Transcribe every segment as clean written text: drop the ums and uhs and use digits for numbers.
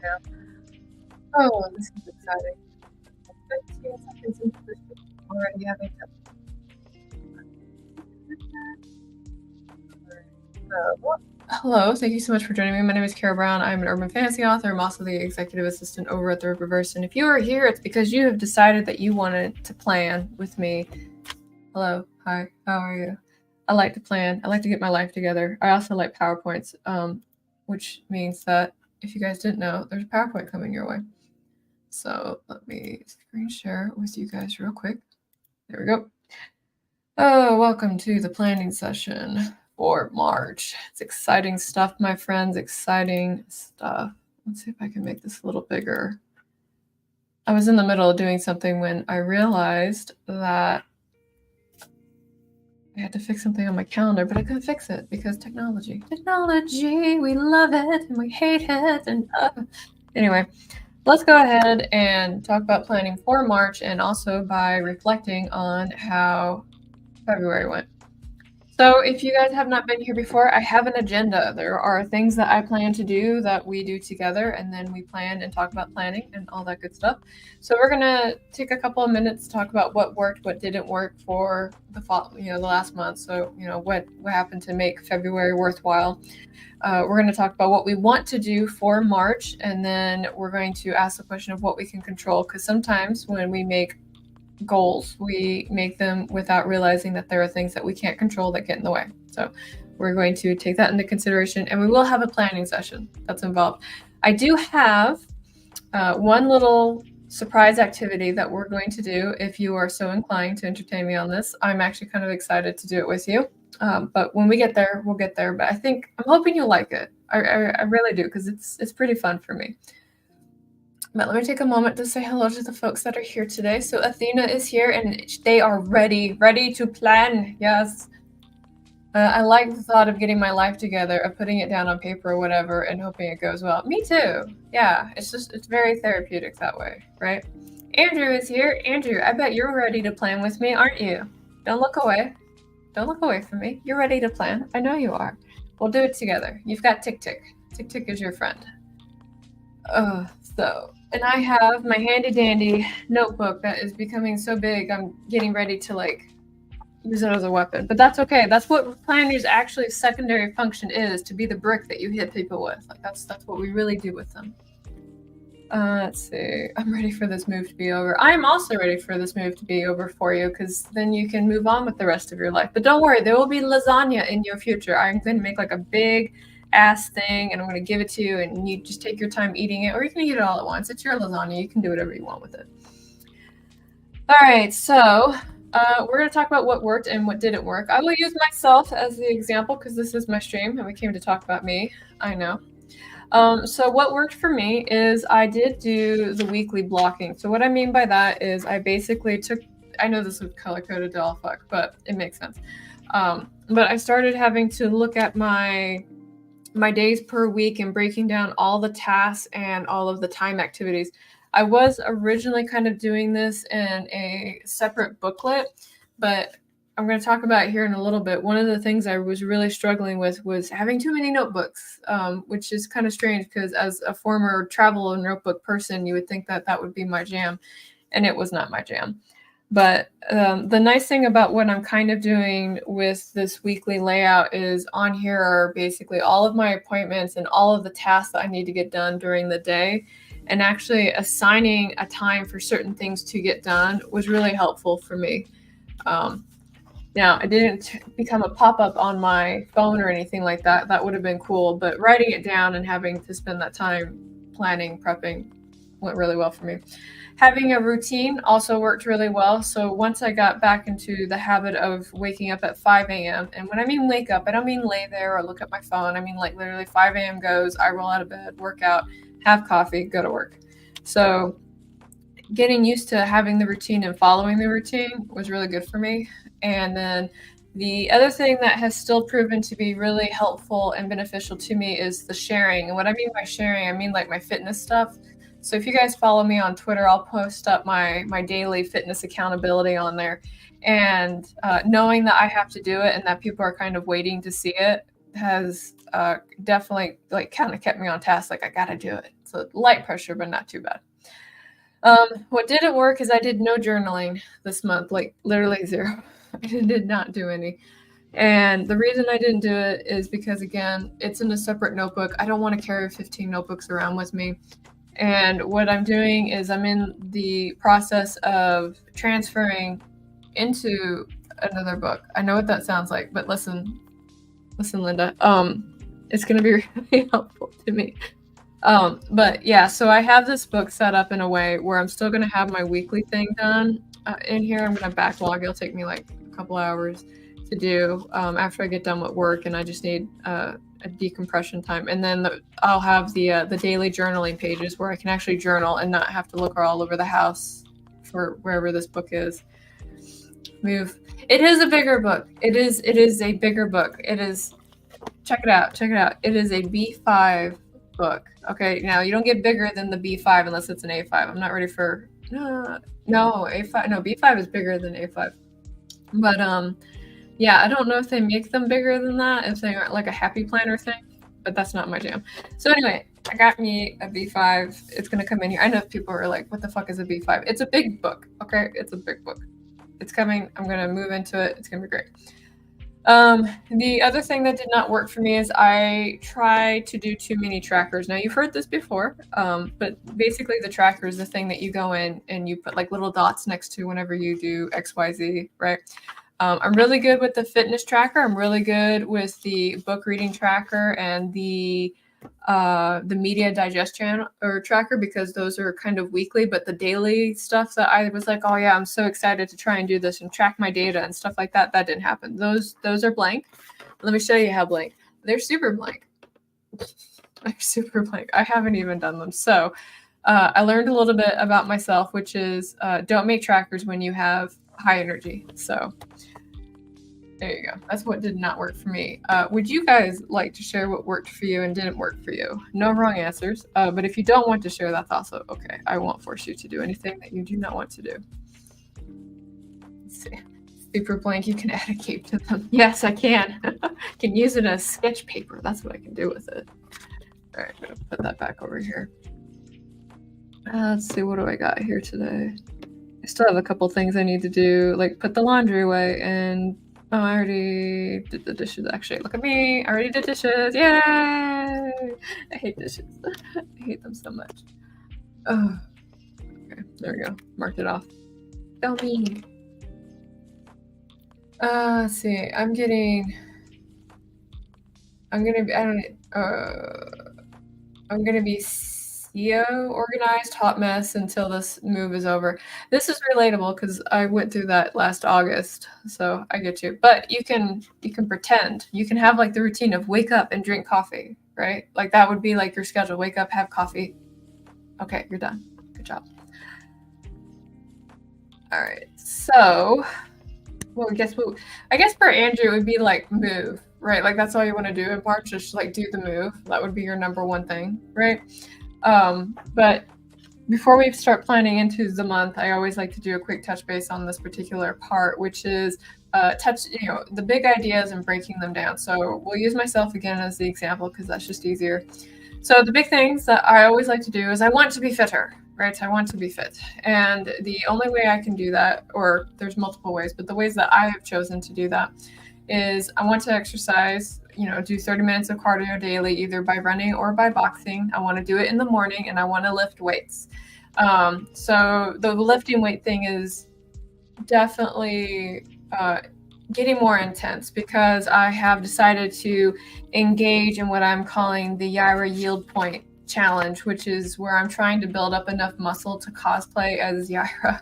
now. Oh, this is exciting. 15 seconds into this already having to. Hello, thank you so much for joining me. My name is Carrow Brown. I'm an urban fantasy author. I'm also the executive assistant over at the LaterPress. And if you are here, it's because you have decided that you wanted to plan with me. Hello, hi, how are you? I like to plan. I like to get my life together. I also like PowerPoints, which means that if you guys didn't know, there's a PowerPoint coming your way. So let me screen share with you guys real quick. There we go. Oh, welcome to the planning session for March. It's exciting stuff, my friends, exciting stuff. Let's see if I can make this a little bigger. I was in the middle of doing something when I realized that I had to fix something on my calendar, but I couldn't fix it because technology. Technology, we love it and we hate it. And anyway, let's go ahead and talk about planning for March and also by reflecting on how February went. So if you guys have not been here before, I have an agenda. There are things that I plan to do that we do together, and then we plan and talk about planning and all that good stuff. So we're gonna take a couple of minutes to talk about what worked, what didn't work for the fall, the last month. So what happened to make February worthwhile. We're going to talk about what we want to do for March, and then we're going to ask the question of what we can control, because sometimes when we make goals, we make them without realizing that there are things that we can't control that get in the way. So we're going to take that into consideration, and we will have a planning session that's involved. I do have one little surprise activity that we're going to do if you are so inclined to entertain me on this. I'm actually kind of excited to do it with you. But when we get there, we'll get there. But I'm hoping you'll like it. I really do, because it's pretty fun for me. But let me take a moment to say hello to the folks that are here today. So Athena is here, and they are ready to plan. Yes. I like the thought of getting my life together, of putting it down on paper or whatever, and hoping it goes well. Me too. Yeah, it's very therapeutic that way, right? Andrew is here. Andrew, I bet you're ready to plan with me, aren't you? Don't look away. Don't look away from me. You're ready to plan. I know you are. We'll do it together. You've got Tick Tick. Tick Tick is your friend. And I have my handy dandy notebook that is becoming so big, I'm getting ready to use it as a weapon. But that's okay. That's what planning's actually secondary function is, to be the brick that you hit people with. That's what we really do with them. Let's see. I'm ready for this move to be over. I am also ready for this move to be over for you, because then you can move on with the rest of your life. But don't worry, there will be lasagna in your future. I'm going to make a big ass thing, and I'm going to give it to you, and you just take your time eating it, or you can eat it all at once. It's your lasagna. You can do whatever you want with it. All right, so we're going to talk about what worked and what didn't work. I will use myself as the example, because this is my stream, and we came to talk about me. I know. So what worked for me is I did do the weekly blocking. So what I mean by that is I basically took, I know this was color-coded to all fuck, but it makes sense. But I started having to look at my days per week and breaking down all the tasks and all of the time activities. I was originally kind of doing this in a separate booklet, but I'm going to talk about it here in a little bit. One of the things I was really struggling with was having too many notebooks, which is kind of strange, because as a former travel and notebook person, you would think that that would be my jam, and it was not my jam. But the nice thing about what I'm kind of doing with this weekly layout is on here are basically all of my appointments and all of the tasks that I need to get done during the day. And actually assigning a time for certain things to get done was really helpful for me. Now, it didn't become a pop-up on my phone or anything like that. That would have been cool. But writing it down and having to spend that time planning, prepping, went really well for me. Having a routine also worked really well. So once I got back into the habit of waking up at 5 a.m., and when I mean wake up, I don't mean lay there or look at my phone. I mean literally 5 a.m. goes, I roll out of bed, work out, have coffee, go to work. So getting used to having the routine and following the routine was really good for me. And then the other thing that has still proven to be really helpful and beneficial to me is the sharing. And what I mean by sharing, I mean my fitness stuff. So if you guys follow me on Twitter, I'll post up my daily fitness accountability on there. And knowing that I have to do it and that people are kind of waiting to see it has definitely kind of kept me on task. I got to do it. It's a light pressure, but not too bad. What didn't work is I did no journaling this month, like literally zero. I did not do any. And the reason I didn't do it is because, again, it's in a separate notebook. I don't want to carry 15 notebooks around with me. And what I'm doing is I'm in the process of transferring into another book. I know what that sounds like, but listen, Linda. It's going to be really helpful to me. But yeah, so I have this book set up in a way where I'm still going to have my weekly thing done in here. I'm going to backlog. It'll take me like a couple hours to do after I get done with work, and I just need a decompression time. And then I'll have the daily journaling pages where I can actually journal and not have to look all over the house for wherever this book is. Move. It is a bigger book. It is a bigger book. It is. Check it out. It is a B5 book. Okay, now you don't get bigger than the B5 unless it's an A5. I'm not ready for no A5. No, B5 is bigger than A5. But yeah, I don't know if they make them bigger than that, if they aren't like a happy planner thing, but that's not my jam. So anyway, I got me a B5. It's gonna come in here. I know if people are like, what the fuck is a B5? It's a big book, okay? It's a big book. It's coming. I'm gonna move into it. It's gonna be great. The other thing that did not work for me is I tried to do too many trackers. Now you've heard this before, but basically the tracker is the thing that you go in and you put like little dots next to whenever you do XYZ, right? I'm really good with the fitness tracker. I'm really good with the book reading tracker and the media digestion or tracker, because those are kind of weekly. But the daily stuff that I was like, oh yeah, I'm so excited to try and do this and track my data and stuff like that, that didn't happen. Those are blank. Let me show you how blank. They're super blank. They're super blank. I haven't even done them. So I learned a little bit about myself, which is don't make trackers when you have high energy. So there you go. That's what did not work for me. Would you guys like to share what worked for you and didn't work for you? No wrong answers. But if you don't want to share, that's also okay. I won't force you to do anything that you do not want to do. Let's see. Super blank. You can add a cape to them. Yes, I can. Can use it as sketch paper. That's what I can do with it. All right, I'm going to put that back over here. Let's see. What do I got here today? I still have a couple things I need to do, like put the laundry away and oh, I already did the dishes, actually. Look at me. I already did dishes. Yay! I hate dishes. I hate them so much. Oh, okay. There we go. Marked it off. Tell me. Let's see. I'm gonna be CEO organized, hot mess until this move is over. This is relatable because I went through that last August, so I get you. But you can pretend. You can have like the routine of wake up and drink coffee, right? Like that would be like your schedule. Wake up, have coffee. Okay, you're done. Good job. All right. So, well, I guess for Andrew it would be like move, right? Like that's all you want to do in March, just like do the move. That would be your number one thing, right? But before we start planning into the month, I always like to do a quick touch base on this particular part, which is the big ideas and breaking them down. So we'll use myself again as the example because that's just easier. So the big things that I always like to do is I want to be fitter, right? I want to be fit. And the only way I can do that, or there's multiple ways, but the ways that I have chosen to do that is I want to exercise, do 30 minutes of cardio daily, either by running or by boxing. I want to do it in the morning and I want to lift weights. So the lifting weight thing is definitely getting more intense because I have decided to engage in what I'm calling the Yaira Yield Point Challenge, which is where I'm trying to build up enough muscle to cosplay as Yaira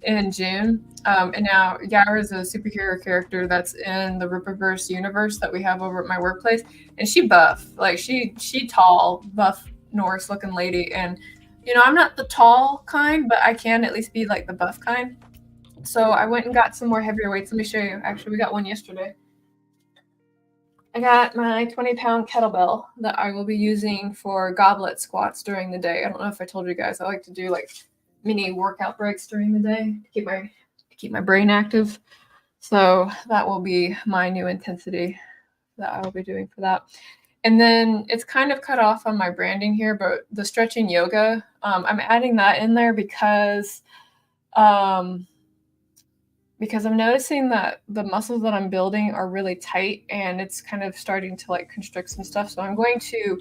in June. And now Yaira is a superhero character that's in the Rippaverse universe that we have over at my workplace. And she buff, like she tall, buff Norse looking lady. And, I'm not the tall kind, but I can at least be like the buff kind. So I went and got some more heavier weights. Let me show you. Actually, we got one yesterday. I got my 20-pound kettlebell that I will be using for goblet squats during the day. I don't know if I told you guys. I like to do like mini workout breaks during the day to keep my brain active. So that will be my new intensity that I will be doing for that. And then it's kind of cut off on my branding here, but the stretching yoga, I'm adding that in there because I'm noticing that the muscles that I'm building are really tight and it's kind of starting to like constrict some stuff. So I'm going to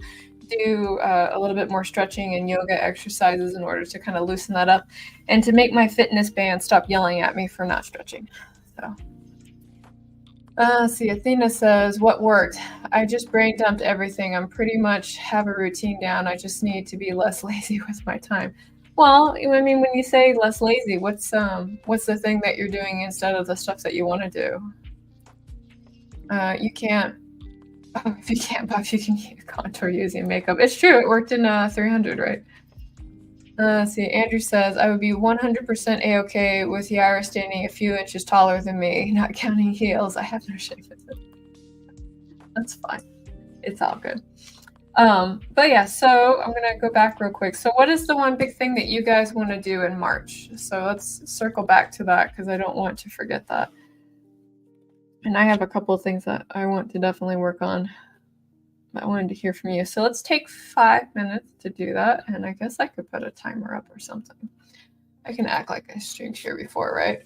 do a little bit more stretching and yoga exercises in order to kind of loosen that up and to make my fitness band stop yelling at me for not stretching. So. See, Athena says, what worked? I just brain dumped everything. I'm pretty much have a routine down. I just need to be less lazy with my time. Well, I mean, when you say less lazy, what's the thing that you're doing instead of the stuff that you want to do? You can't. Oh, if you can't buff, you can contour using makeup. It's true. It worked in 300, right? See, Andrew says, I would be 100% A-okay with Yara standing a few inches taller than me, not counting heels. I have no shame with it. That's fine. It's all good. But yeah, so I'm going to go back real quick. So what is the one big thing that you guys want to do in March? So let's circle back to that because I don't want to forget that. And I have a couple of things that I want to definitely work on. I wanted to hear from you. So let's take 5 minutes to do that. And I guess I could put a timer up or something. I can act like I streamed here before, right?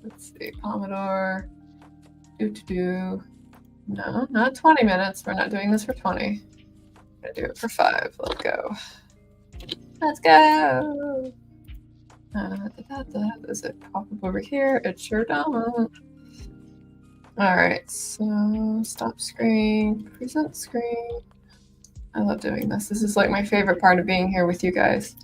Let's see, Pomodoro. No, not 20 minutes. We're not doing this for 20. I'm gonna do it for 5. Let's go. Let's go. Does it pop up over here? It sure don't. All right, so stop screen, present screen. I love doing this. This is like my favorite part of being here with you guys.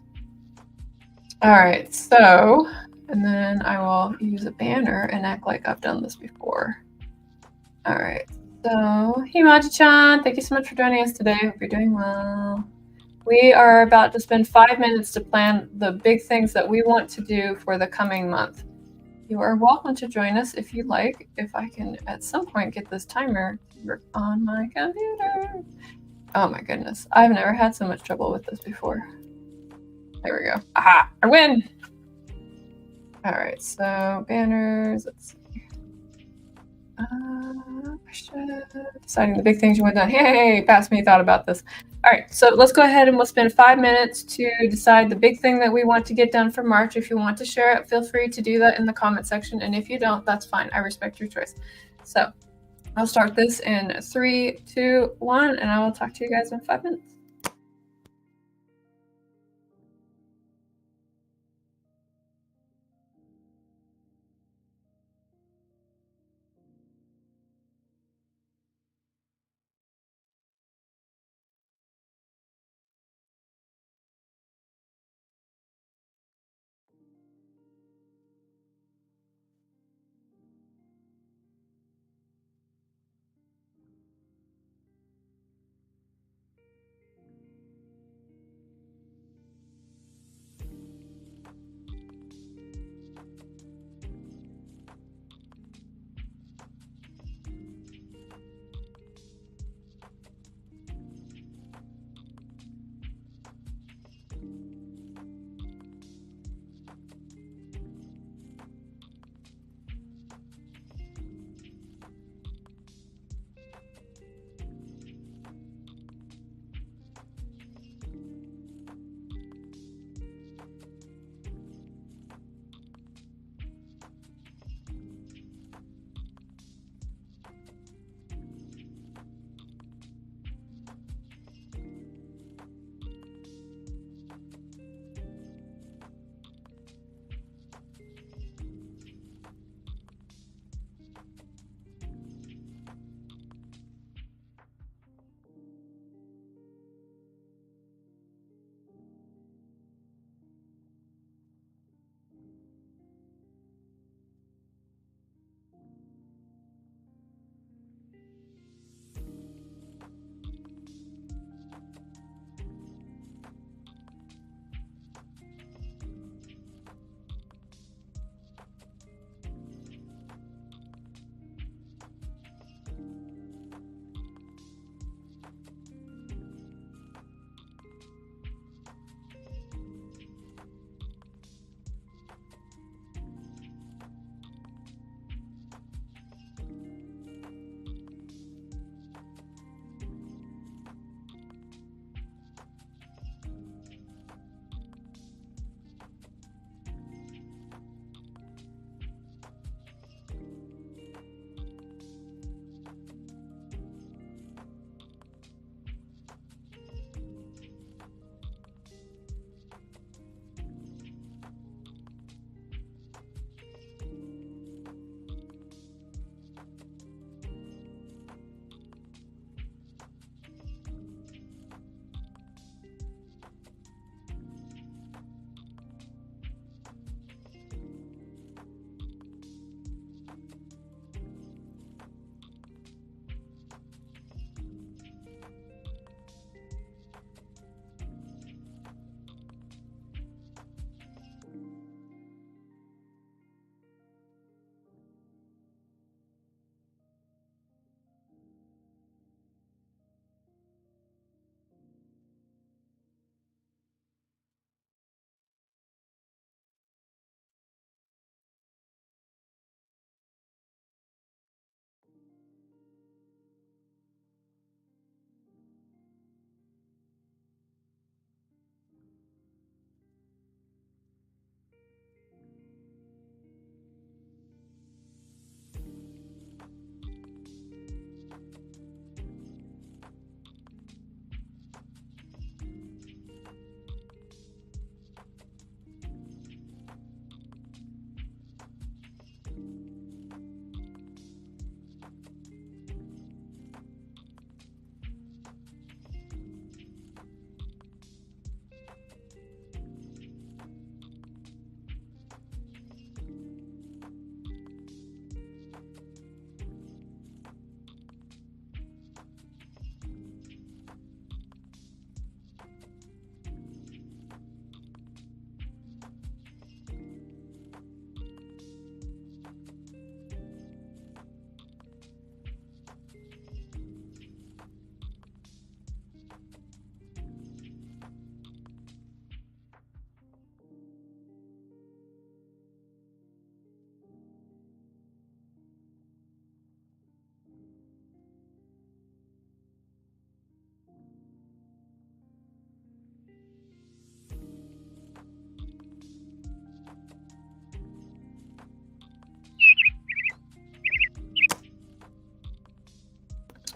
All right, so, and then I will use a banner and act like I've done this before. All right, so Himaji-chan, thank you so much for joining us today. Hope you're doing well. We are about to spend 5 minutes to plan the big things that we want to do for the coming month. You are welcome to join us if you like, if I can at some point get this timer to work on my computer. Oh my goodness, I've never had so much trouble with this before. There we go. Aha, I win! All right, so banners, let's see. Deciding the big things you want done. Hey, past me thought about this. All right, so let's go ahead and we'll spend 5 minutes to decide the big thing that we want to get done for March. If you want to share it, feel free to do that in the comment section. And if you don't, that's fine. I respect your choice. So I'll start this in 3, 2, 1, and I will talk to you guys in 5 minutes.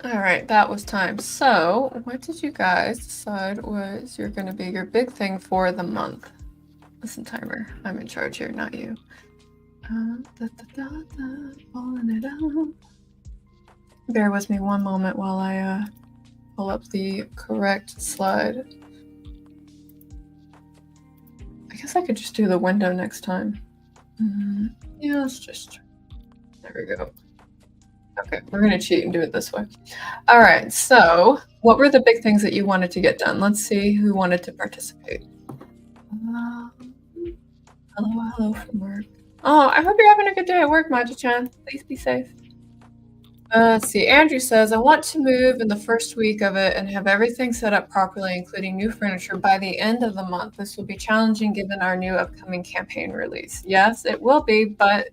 All right, that was time. So, what did you guys decide was you're going to be your big thing for the month? Listen, timer, I'm in charge here, not you. Pulling it out. Bear with me one moment while I pull up the correct slide. I guess I could just do the window next time. Yeah, let's just. There we go. Okay, we're going to cheat and do it this way. All right, so what were the big things that you wanted to get done? Let's see who wanted to participate. Hello from work. Oh, I hope you're having a good day at work, Maji-chan. Please be safe. Let's see. Andrew says, I want to move in the first week of it and have everything set up properly, including new furniture, by the end of the month. This will be challenging given our new upcoming campaign release. Yes, it will be, but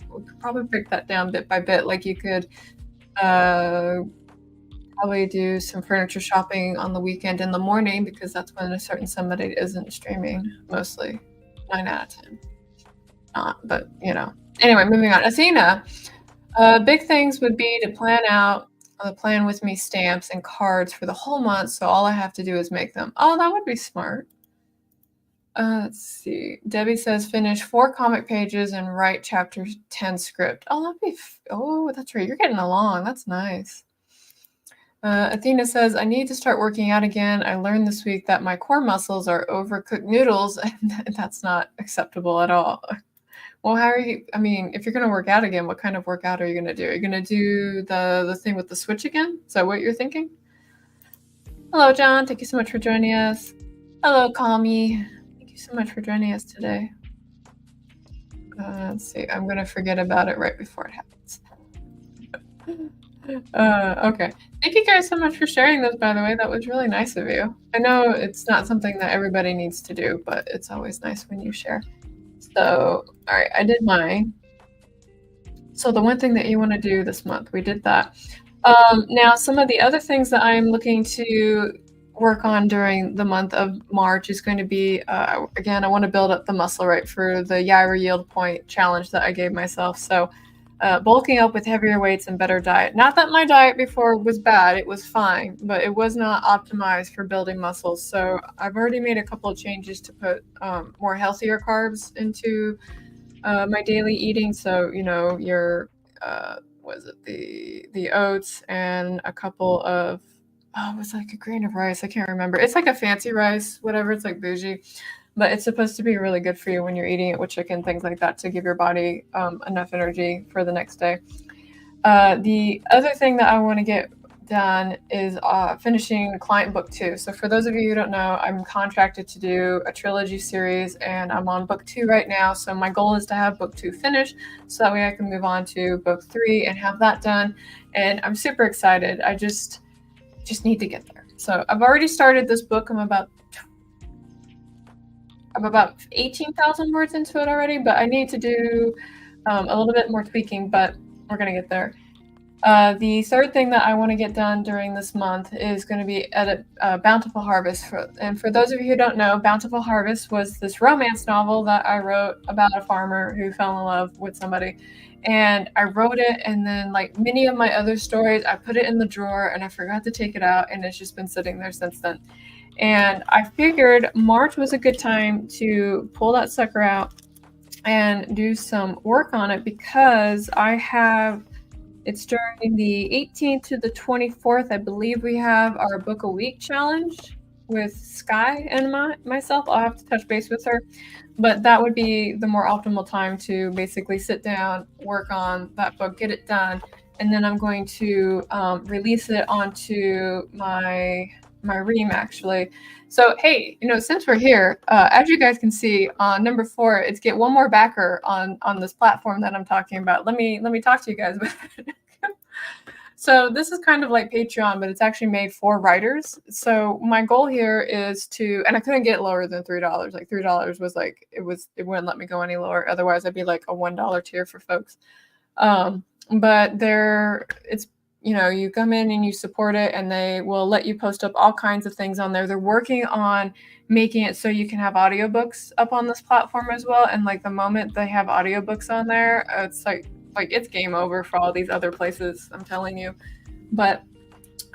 we could probably break that down bit by bit. Like you could probably do some furniture shopping on the weekend in the morning because that's when a certain somebody isn't streaming, mostly. 9 out of 10. Not, but you know. Anyway, moving on. Athena. Big things would be to plan out the plan with me stamps and cards for the whole month, so all I have to do is make them. Oh, that would be smart. Let's see. Debbie says finish 4 comic pages and write chapter 10 script. Oh, that'd be. Oh, that's right. You're getting along. That's nice. Athena says, I need to start working out again. I learned this week that my core muscles are overcooked noodles, and that's not acceptable at all. Well, how are you? I mean, if you're going to work out again, what kind of workout are you going to do? Are you going to do the thing with the switch again? Is that what you're thinking? Hello, John. Thank you so much for joining us. Hello, Kami. Thank you so much for joining us today. Let's see. I'm going to forget about it right before it happens. Okay. Thank you guys so much for sharing those, by the way. That was really nice of you. I know it's not something that everybody needs to do, but it's always nice when you share. So, all right, I did mine. So the one thing that you want to do this month, we did that. Now, some of the other things that I'm looking to work on during the month of March is going to be, again, I want to build up the muscle right for the Yaira Yield Point challenge that I gave myself. So bulking up with heavier weights and better diet. Not that my diet before was bad, it was fine, but it was not optimized for building muscles. So I've already made a couple of changes to put more healthier carbs into my daily eating. So, you know, your, was it the oats and a couple of, it was like a grain of rice. I can't remember. It's like a fancy rice, whatever. It's like bougie. But it's supposed to be really good for you when you're eating it with chicken, things like that, to give your body enough energy for the next day. The other thing that I want to get done is finishing Client Book 2. So for those of you who don't know, I'm contracted to do a trilogy series, and I'm on Book 2 right now. So my goal is to have Book 2 finished, so that way I can move on to Book 3 and have that done. And I'm super excited. I just need to get there. So I've already started this book. I'm about 18,000 words into it already, but I need to do a little bit more tweaking, but we're going to get there. The third thing that I want to get done during this month is going to be edit Bountiful Harvest. And for those of you who don't know, Bountiful Harvest was this romance novel that I wrote about a farmer who fell in love with somebody. And I wrote it, and then like many of my other stories, I put it in the drawer and I forgot to take it out, and it's just been sitting there since then. And I figured March was a good time to pull that sucker out and do some work on it, because it's during the 18th to the 24th, I believe we have our book a week challenge with Sky and myself. I'll have to touch base with her, but that would be the more optimal time to basically sit down, work on that book, get it done, and then I'm going to release it onto my Ream, actually. So hey, you know, since we're here, as you guys can see on number 4, it's get one more backer on this platform that I'm talking about. Let me talk to you guys about it. So this is kind of like Patreon, but it's actually made for writers. So my goal here is to, and I couldn't get lower than $3. Like $3 was like, it wouldn't let me go any lower. Otherwise I'd be like a $1 tier for folks. But it's, you know, you come in and you support it, and they will let you post up all kinds of things on there. They're working on making it so you can have audiobooks up on this platform as well. And like the moment they have audiobooks on there, it's like it's game over for all these other places, I'm telling you. But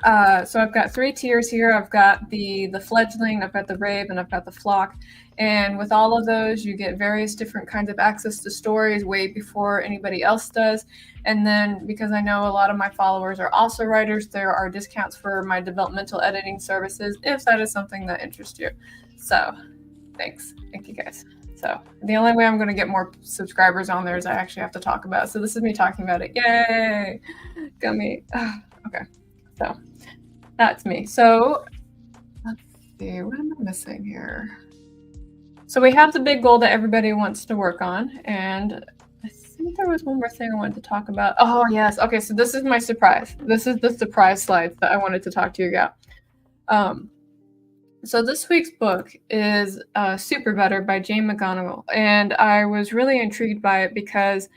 So I've got 3 tiers here. I've got the fledgling, I've got the rave, and I've got the flock. And with all of those, you get various different kinds of access to stories way before anybody else does. And then because I know a lot of my followers are also writers, there are discounts for my developmental editing services if that is something that interests you. So thanks. Thank you guys. So the only way I'm going to get more subscribers on there is I actually have to talk about it. So this is me talking about it. Yay! Gummy. Okay. So that's me. So let's see, what am I missing here? So we have the big goal that everybody wants to work on. And I think there was one more thing I wanted to talk about. Oh, yes. Okay, so this is my surprise. This is the surprise slides that I wanted to talk to you about. So this week's book is Super Better by Jane McGonigal. And I was really intrigued by it because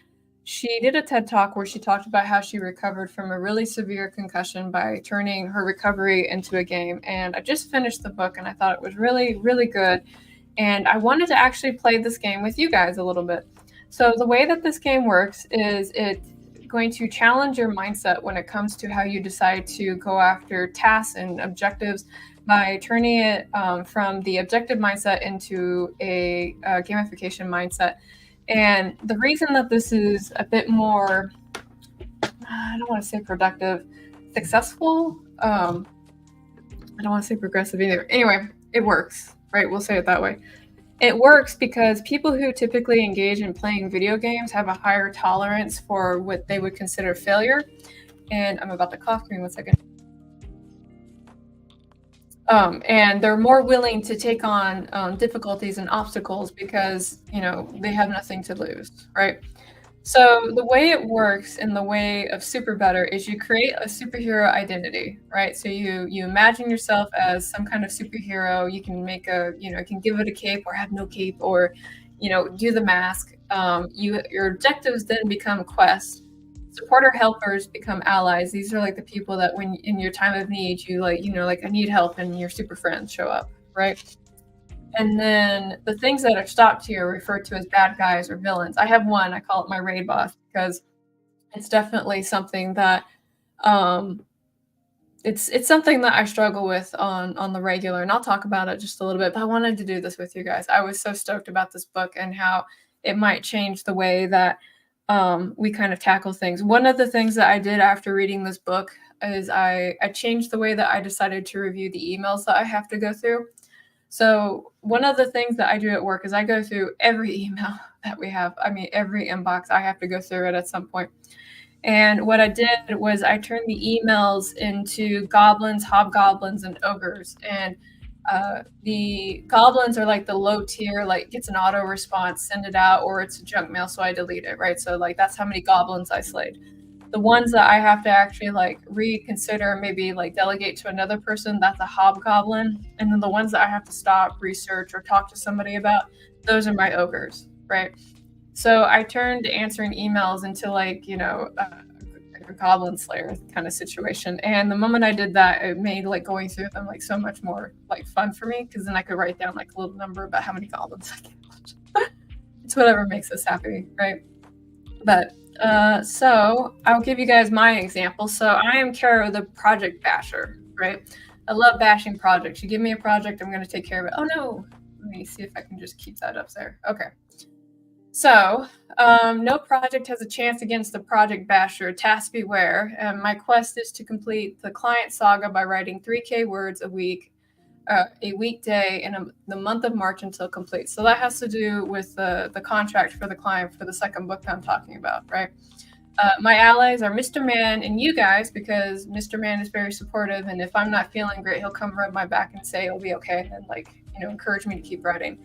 she did a TED Talk where she talked about how she recovered from a really severe concussion by turning her recovery into a game. And I just finished the book and I thought it was really, really good. And I wanted to actually play this game with you guys a little bit. So the way that this game works is it's going to challenge your mindset when it comes to how you decide to go after tasks and objectives by turning it from the objective mindset into a gamification mindset. And the reason that this is a bit more, I don't want to say productive, successful, I don't want to say progressive either. Anyway, it works, right? We'll say it that way. It works because people who typically engage in playing video games have a higher tolerance for what they would consider failure. And I'm about to cough, give me 1 second. And they're more willing to take on difficulties and obstacles because, they have nothing to lose, right? So the way it works in the way of Super Better is you create a superhero identity, right? So you imagine yourself as some kind of superhero. You can make you can give it a cape or have no cape or, do the mask. Your objectives then become quests. Supporter helpers become allies. These are like the people that when in your time of need, you I need help and your super friends show up, right? And then the things that are stopped here are referred to as bad guys or villains. I have one, I call it my raid boss because it's definitely something that it's something that I struggle with on the regular, and I'll talk about it just a little bit, but I wanted to do this with you guys. I was so stoked about this book and how it might change the way that we kind of tackle things. One of the things that I did after reading this book is I changed the way that I decided to review the emails that I have to go through. So one of the things that I do at work is I go through every email that we have. I mean, every inbox, I have to go through it at some point. And what I did was I turned the emails into goblins, hobgoblins, and ogres. And the goblins are like the low tier, like gets an auto response, send it out, or it's a junk mail, so I delete it, right? So like that's how many goblins I slayed. The ones that I have to actually like reconsider, maybe like delegate to another person, that's a hobgoblin. And then the ones that I have to stop, research, or talk to somebody about, those are my ogres, right? So I turned answering emails into like, a goblin slayer kind of situation. And the moment I did that, it made like going through them like so much more like fun for me because then I could write down like a little number about how many goblins I can watch. It's whatever makes us happy, right? But so I'll give you guys my example. So I am Carrow, the project basher, right? I love bashing projects. You give me a project, I'm going to take care of it. Oh no, let me see if I can just keep that up there. Okay. So no project has a chance against the project basher. Task beware. My quest is to complete the client saga by writing 3K words a weekday in the month of March until complete. So that has to do with the contract for the client for the second book that I'm talking about, right? My allies are Mr. Man and you guys, because Mr. Man is very supportive, and if I'm not feeling great, he'll come rub my back and say it'll be okay, and then encourage me to keep writing.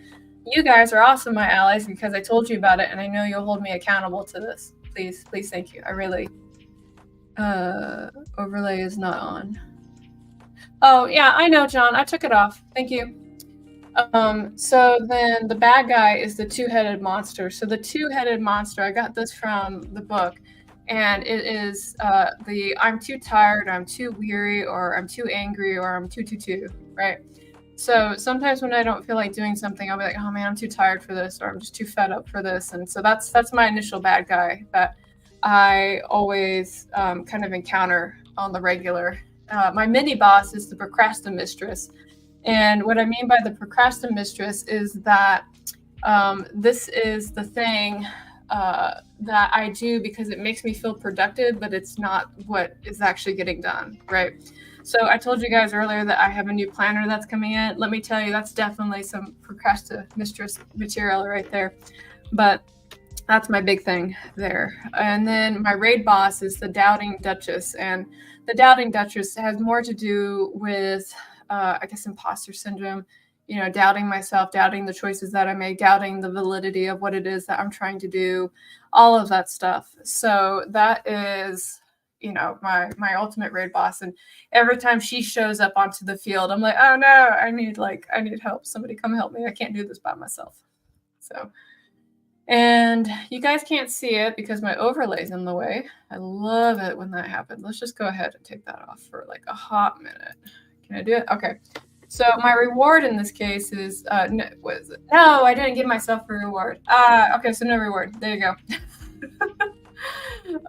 You guys are also my allies because I told you about it, and I know you'll hold me accountable to this. Please, thank you. I really overlay is not on. Oh, yeah, I know, John. I took it off. Thank you. So then the bad guy is the two-headed monster. So the two-headed monster, I got this from the book, and it is I'm too tired, I'm too weary, or I'm too angry, or I'm too, right? So sometimes when I don't feel like doing something, I'll be like, oh man, I'm too tired for this, or I'm just too fed up for this. And so that's my initial bad guy that I always kind of encounter on the regular. my mini boss is the procrastimistress. And what I mean by the procrastimistress is that this is the thing that I do because it makes me feel productive, but it's not what is actually getting done, right? So I told you guys earlier that I have a new planner that's coming in. Let me tell you, that's definitely some procrastimistress material right there. But that's my big thing there. And then my raid boss is the Doubting Duchess. And the Doubting Duchess has more to do with, I guess, imposter syndrome, doubting myself, doubting the choices that I make, doubting the validity of what it is that I'm trying to do, all of that stuff. So that is, my ultimate raid boss. And every time she shows up onto the field, I'm like, oh no, I need help. Somebody come help me. I can't do this by myself. So, and you guys can't see it because my overlay's in the way. I love it when that happens. Let's just go ahead and take that off for like a hot minute. Can I do it? Okay. So my reward in this case is, what is it? No, I didn't give myself a reward. Okay, so no reward. There you go.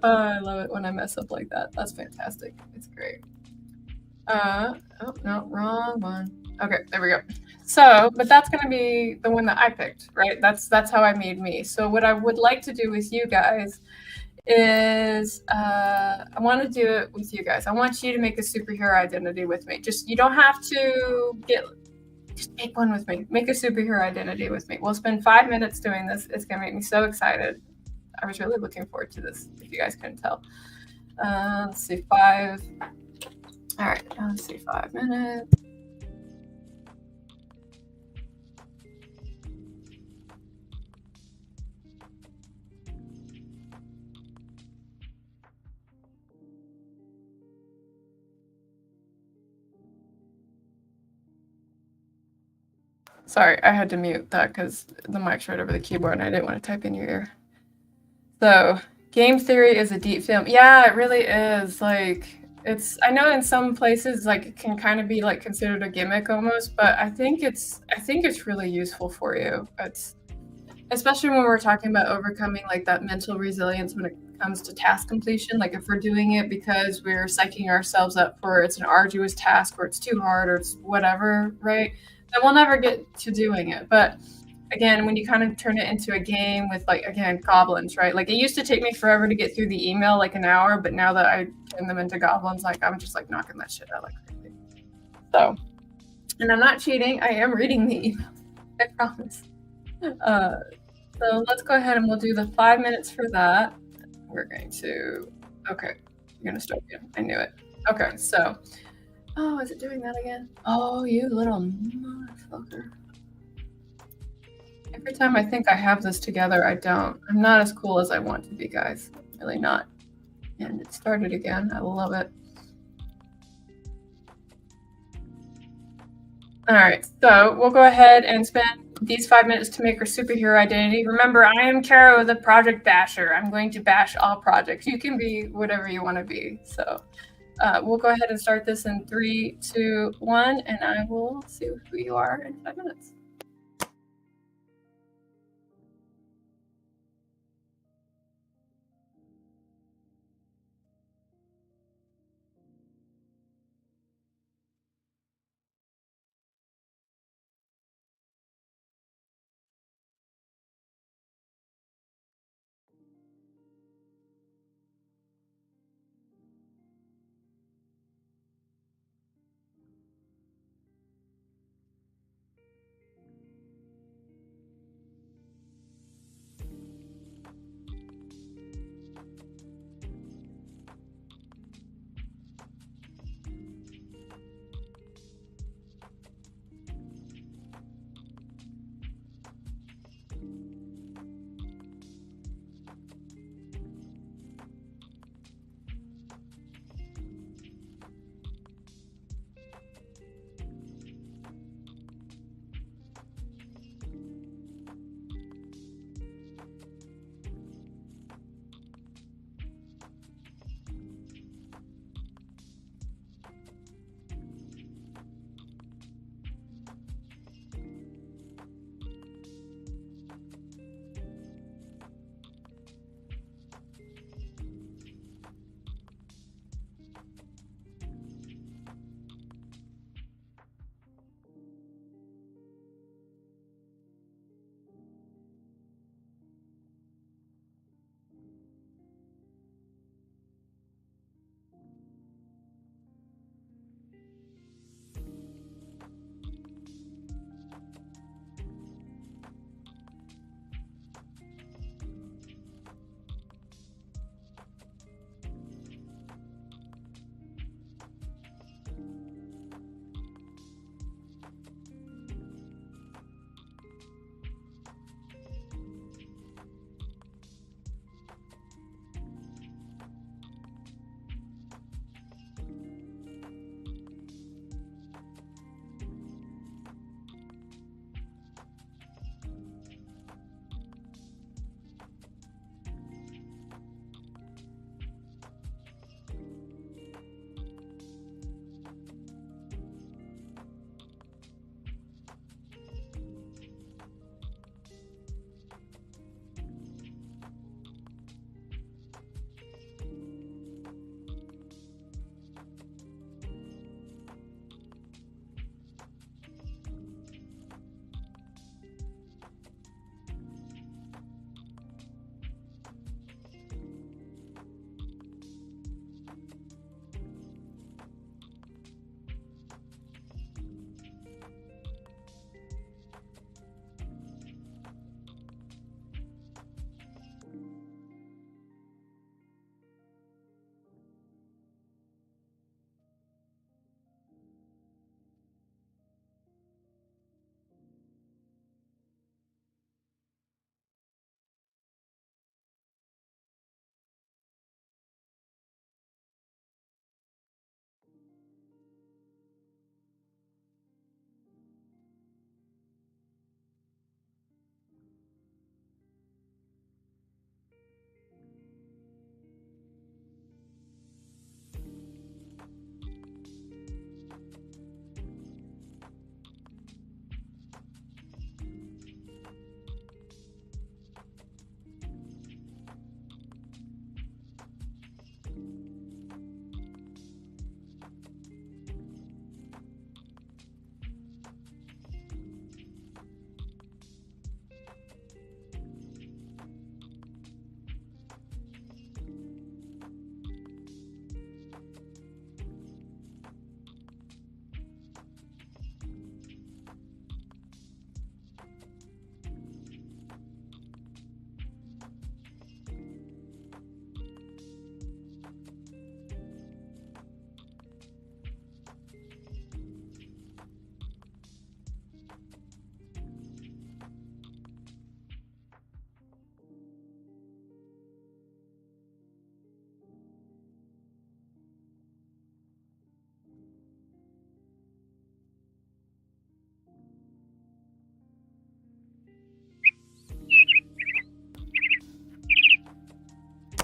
I love it when I mess up like that. That's fantastic. It's great. Oh, no, wrong one. Okay, there we go. So, but that's going to be the one that I picked, right? That's how I made me. So what I would like to do with you guys is I want to do it with you guys. I want you to make a superhero identity with me. You don't have to just make one with me. Make a superhero identity with me. We'll spend 5 minutes doing this. It's going to make me so excited. I was really looking forward to this, if you guys couldn't tell. Let's see, 5. All right, let's see, 5 minutes. Sorry, I had to mute that because the mic's right over the keyboard and I didn't want to type in your ear. So, game theory is a deep film. Yeah, it really is. Like, I know in some places like it can kind of be like considered a gimmick almost, but I think it's really useful for you. It's especially when we're talking about overcoming like that mental resilience when it comes to task completion. Like if we're doing it because we're psyching ourselves up for it's an arduous task or it's too hard or it's whatever, right? Then we'll never get to doing it. But again, when you kind of turn it into a game with like, again, goblins, right? Like it used to take me forever to get through the email, like an hour, but now that I turn them into goblins, like I'm just like knocking that shit out like crazy. So, and I'm not cheating. I am reading the email. I promise. So let's go ahead and we'll do the 5 minutes for that. We're going to, okay, you're gonna start again. I knew it. Okay, so, oh, is it doing that again? Oh, you little motherfucker. Every time I think I have this together, I don't. I'm not as cool as I want to be, guys. I'm really not. And it started again. I love it. All right, so we'll go ahead and spend these 5 minutes to make our superhero identity. Remember, I am Carrow, the project basher. I'm going to bash all projects. You can be whatever you want to be. So we'll go ahead and start this in 3, 2, 1, and I will see who you are in 5 minutes.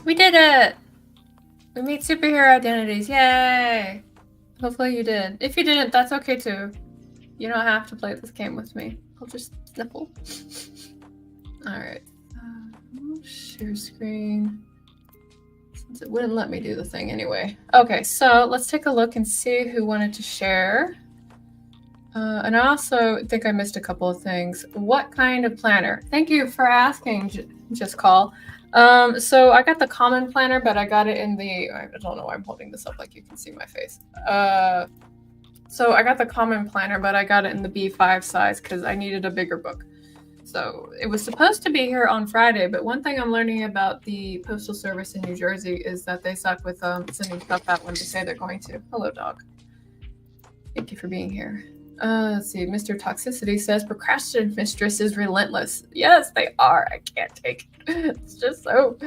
We did it! We made superhero identities. Yay! Hopefully you did. If you didn't, that's okay too. You don't have to play this game with me. I'll just sniffle. Alright. Share screen. Since it wouldn't let me do the thing anyway. Okay, so let's take a look and see who wanted to share. And I also think I missed a couple of things. What kind of planner? Thank you for asking, Just Call. So I got the common planner, but I got it in the, I don't know why I'm holding this up like you can see my face. So I got the common planner, but I got it in the B5 size because I needed a bigger book. So it was supposed to be here on Friday, but one thing I'm learning about the Postal Service in New Jersey is that they suck with sending stuff out when they say they're going to. Hello, dog. Thank you for being here. Let's see. Mr. Toxicity says procrastination mistress is relentless. Yes, they are. I can't take it. It's just so,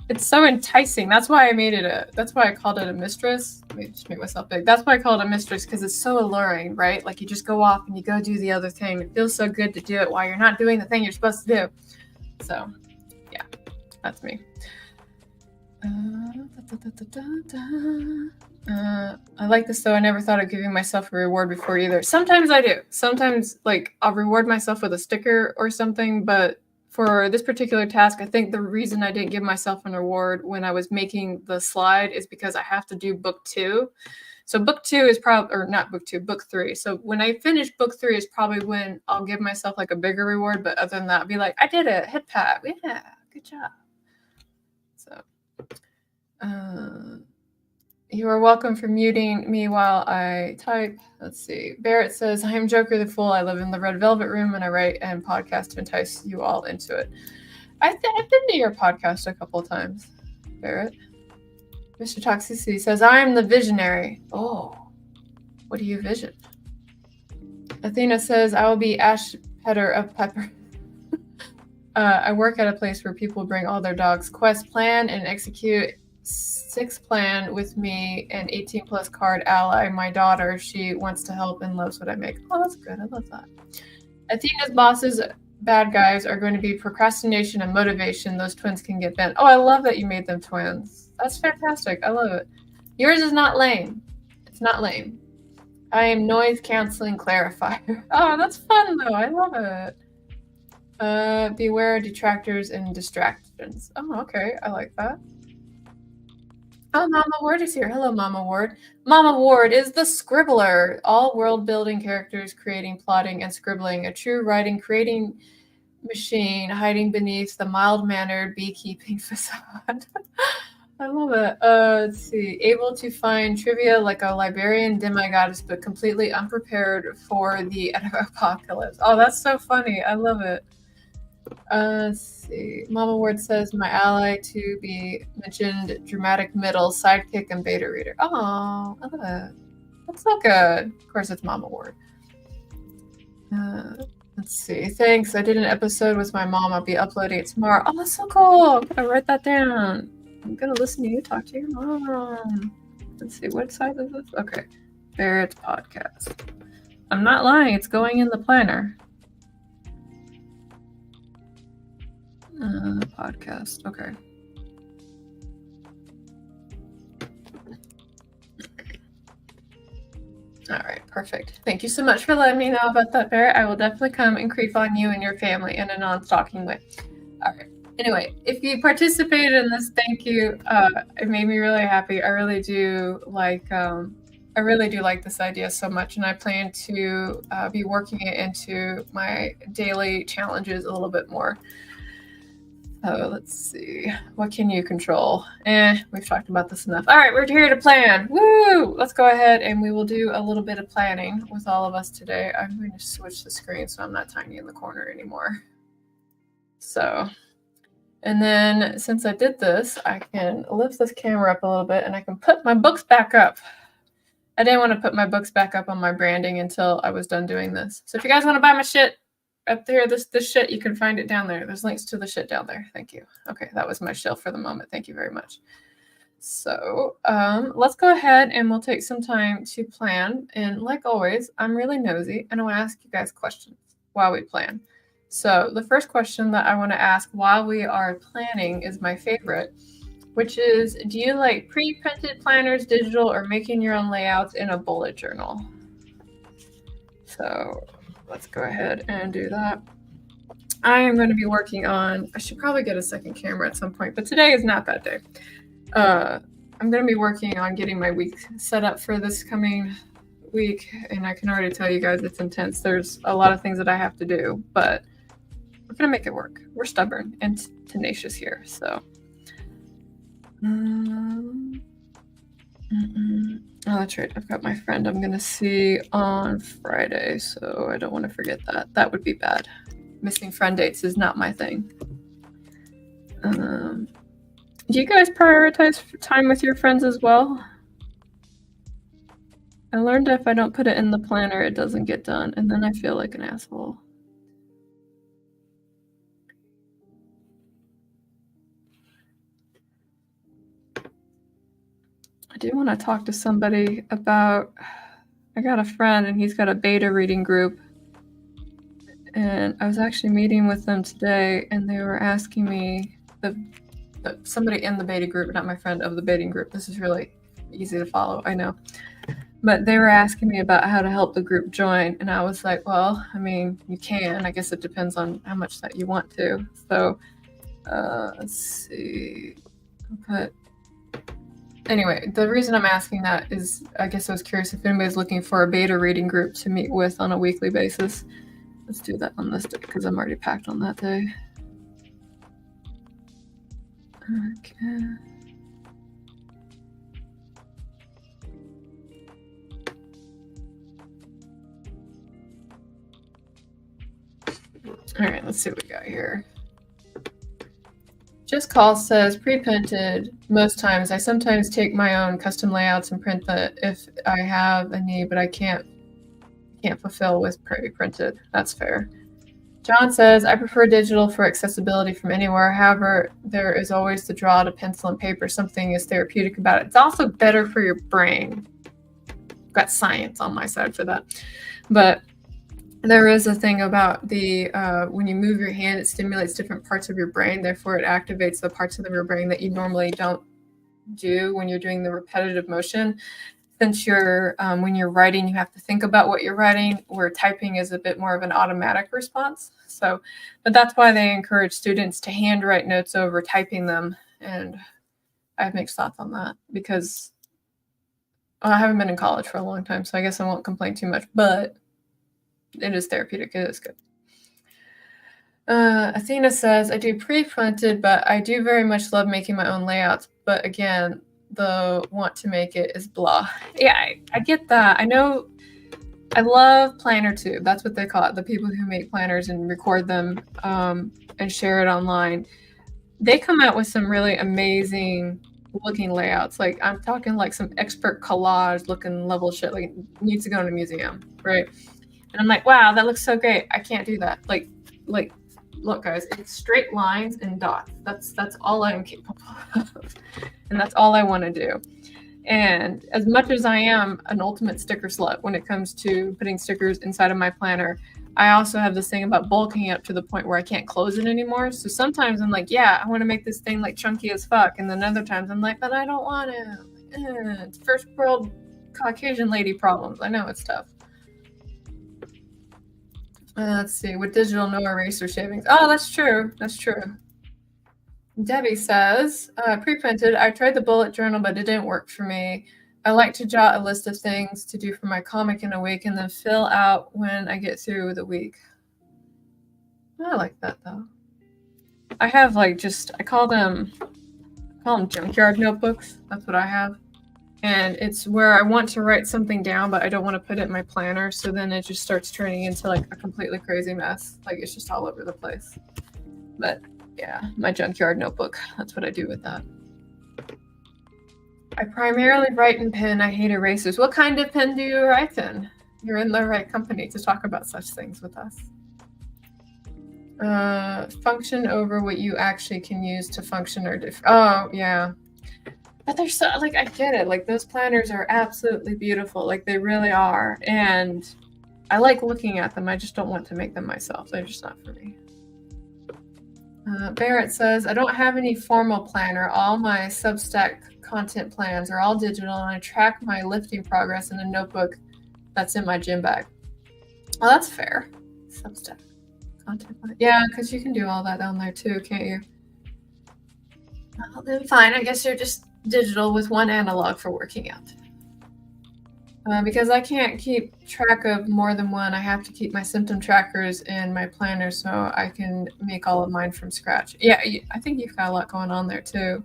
it's so enticing. That's why I made it that's why I called it a mistress. Let me just make myself big. That's why I call it a mistress, because it's so alluring, right? Like you just go off and you go do the other thing. It feels so good to do it while you're not doing the thing you're supposed to do. So, yeah, that's me. I like this though. I never thought of giving myself a reward before either. Sometimes I do. Sometimes like I'll reward myself with a sticker or something, but for this particular task, I think the reason I didn't give myself an reward when I was making the slide is because I have to do book 2. So book 2 is probably, or not book 2, book 3. So when I finish book 3 is probably when I'll give myself like a bigger reward. But other than that, I'll be like, I did it, hit pat, yeah, good job. So. You are welcome for muting me while I type. Let's see. Barrett says, I am Joker the Fool. I live in the Red Velvet Room and I write and podcast to entice you all into it. I've been to your podcast a couple of times, Barrett. Mr. Toxicity says, I am the visionary. Oh, what do you vision? Athena says, I will be Ash Petter of Pepper. I work at a place where people bring all their dogs. Quest, plan, and execute 6 plan with me, an 18 plus card ally. My daughter, she wants to help and loves what I make. Oh, that's good. I love that. Athena's bosses, bad guys, are going to be procrastination and motivation. Those twins can get bent. Oh, I love that you made them twins. That's fantastic. I love it. Yours is not lame. It's not lame. I am noise canceling clarifier. Oh, that's fun though. I love it. Beware detractors and distractions. Oh, okay. I like that. Oh, Mama Ward is here. Hello, Mama Ward. Mama Ward is the scribbler. All world-building characters, creating, plotting, and scribbling. A true writing, creating machine hiding beneath the mild-mannered beekeeping facade. I love it. Let's see. Able to find trivia like a librarian demigoddess, but completely unprepared for the apocalypse. Oh, that's so funny. I love it. Let's see. Mama Ward says, my ally to be mentioned, dramatic middle, sidekick, and beta reader. Oh, I love it. That's so good. Of course, it's Mama Ward. Let's see. Thanks. I did an episode with my mom. I'll be uploading it tomorrow. Oh, that's so cool. I'm going to write that down. I'm going to listen to you talk to your mom. Let's see. What size is this? Okay. Barrett's podcast. I'm not lying. It's going in the planner. Podcast. Okay. All right. Perfect. Thank you so much for letting me know about that, Barrett. I will definitely come and creep on you and your family in a non-stalking way. All right. Anyway, if you participated in this, thank you. It made me really happy. I really do like this idea so much, and I plan to be working it into my daily challenges a little bit more. Oh, let's see. What can you control? We've talked about this enough. All right, we're here to plan. Woo! Let's go ahead and we will do a little bit of planning with all of us today. I'm going to switch the screen so I'm not tiny in the corner anymore. So, and then since I did this, I can lift this camera up a little bit and I can put my books back up. I didn't want to put my books back up on my branding until I was done doing this. So if you guys want to buy my shit, up there, this shit, you can find it down there. There's links to the shit down there. Thank you. Okay, that was my shill for the moment. Thank you very much. So let's go ahead and we'll take some time to plan. And like always, I'm really nosy and I want to ask you guys questions while we plan. So the first question that I want to ask while we are planning is my favorite, which is, do you like pre-printed planners, digital, or making your own layouts in a bullet journal? So let's go ahead and do that. I am going to be working on, I should probably get a second camera at some point, but today is not that day. I'm going to be working on getting my week set up for this coming week, and I can already tell you guys it's intense. There's a lot of things that I have to do, but we're going to make it work. We're stubborn and tenacious here, so. Oh, that's right. I've got my friend I'm going to see on Friday, so I don't want to forget that. That would be bad. Missing friend dates is not my thing. Do you guys prioritize time with your friends as well? I learned if I don't put it in the planner, it doesn't get done, and then I feel like an asshole. I do want to talk to somebody about, I got a friend and he's got a beta reading group, and I was actually meeting with them today, and they were asking me, somebody in the beta group, not my friend of the beta group, this is really easy to follow, I know, but they were asking me about how to help the group join, and I was like, well, I mean, you can, I guess it depends on how much that you want to. So let's see, but anyway, the reason I'm asking that is, I guess I was curious if anybody's looking for a beta reading group to meet with on a weekly basis. Let's do that on this day because I'm already packed on that day. Okay. All right, let's see what we got here. Just Call says pre-printed most times. I sometimes take my own custom layouts and print that if I have a need, but I can't fulfill with pre-printed. That's fair. John says, I prefer digital for accessibility from anywhere. However, there is always the draw to pencil and paper. Something is therapeutic about it. It's also better for your brain. I've got science on my side for that. But there is a thing about the when you move your hand, it stimulates different parts of your brain. Therefore, it activates the parts of your brain that you normally don't do when you're doing the repetitive motion. Since you're when you're writing, you have to think about what you're writing, where typing is a bit more of an automatic response. So, but that's why they encourage students to handwrite notes over typing them. And I have mixed thoughts on that because I haven't been in college for a long time, so I guess I won't complain too much, but it is therapeutic. It is good. Athena says, I do pre-printed, but I do very much love making my own layouts. But again, the want to make it is blah. Yeah, I get that. I know. I love Planner Tube. That's what they call it. The people who make planners and record them and share it online. They come out with some really amazing looking layouts. Like I'm talking like some expert collage looking level shit. Like needs to go in a museum, right? And I'm like, wow, that looks so great. I can't do that. Like, look, guys, it's straight lines and dots. That's all I'm capable of, and that's all I want to do. And as much as I am an ultimate sticker slut when it comes to putting stickers inside of my planner, I also have this thing about bulking up to the point where I can't close it anymore. So sometimes I'm like, yeah, I want to make this thing like chunky as fuck. And then other times I'm like, but I don't want to. It's first world Caucasian lady problems. I know it's tough. Let's see. With digital, no eraser shavings. Oh, that's true. That's true. Debbie says, pre-printed, I tried the bullet journal, but it didn't work for me. I like to jot a list of things to do for my comic in a week and then fill out when I get through the week. I like that, though. I have, like, I call them junkyard notebooks. That's what I have. And it's where I want to write something down, but I don't want to put it in my planner. So then it just starts turning into, like, a completely crazy mess. Like, it's just all over the place. But yeah, my junkyard notebook. That's what I do with that. I primarily write in pen. I hate erasers. What kind of pen do you write in? You're in the right company to talk about such things with us. Function over what you actually can use to function or oh, yeah. But they're so, like, I get it. Like, those planners are absolutely beautiful. Like, they really are. And I like looking at them. I just don't want to make them myself. They're just not for me. Barrett says, I don't have any formal planner. All my Substack content plans are all digital, and I track my lifting progress in a notebook that's in my gym bag. Oh, that's fair. Substack content plan. Yeah, because you can do all that down there too, can't you? Well, then fine. I guess you're just digital with one analog for working out. Because I can't keep track of more than one, I have to keep my symptom trackers in my planner so I can make all of mine from scratch. Yeah, I think you've got a lot going on there too.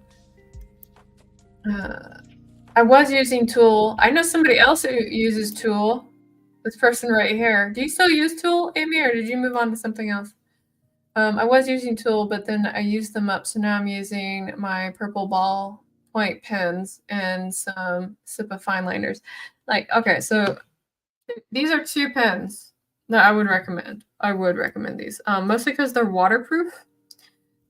I was using Tool. I know somebody else who uses Tool. This person right here. Do you still use Tool, Amy, or did you move on to something else? I was using Tool, but then I used them up, so now I'm using my purple ball point pens and some SIPA fine liners. Like, okay, so these are 2 pens that I would recommend. I would recommend these, mostly because they're waterproof.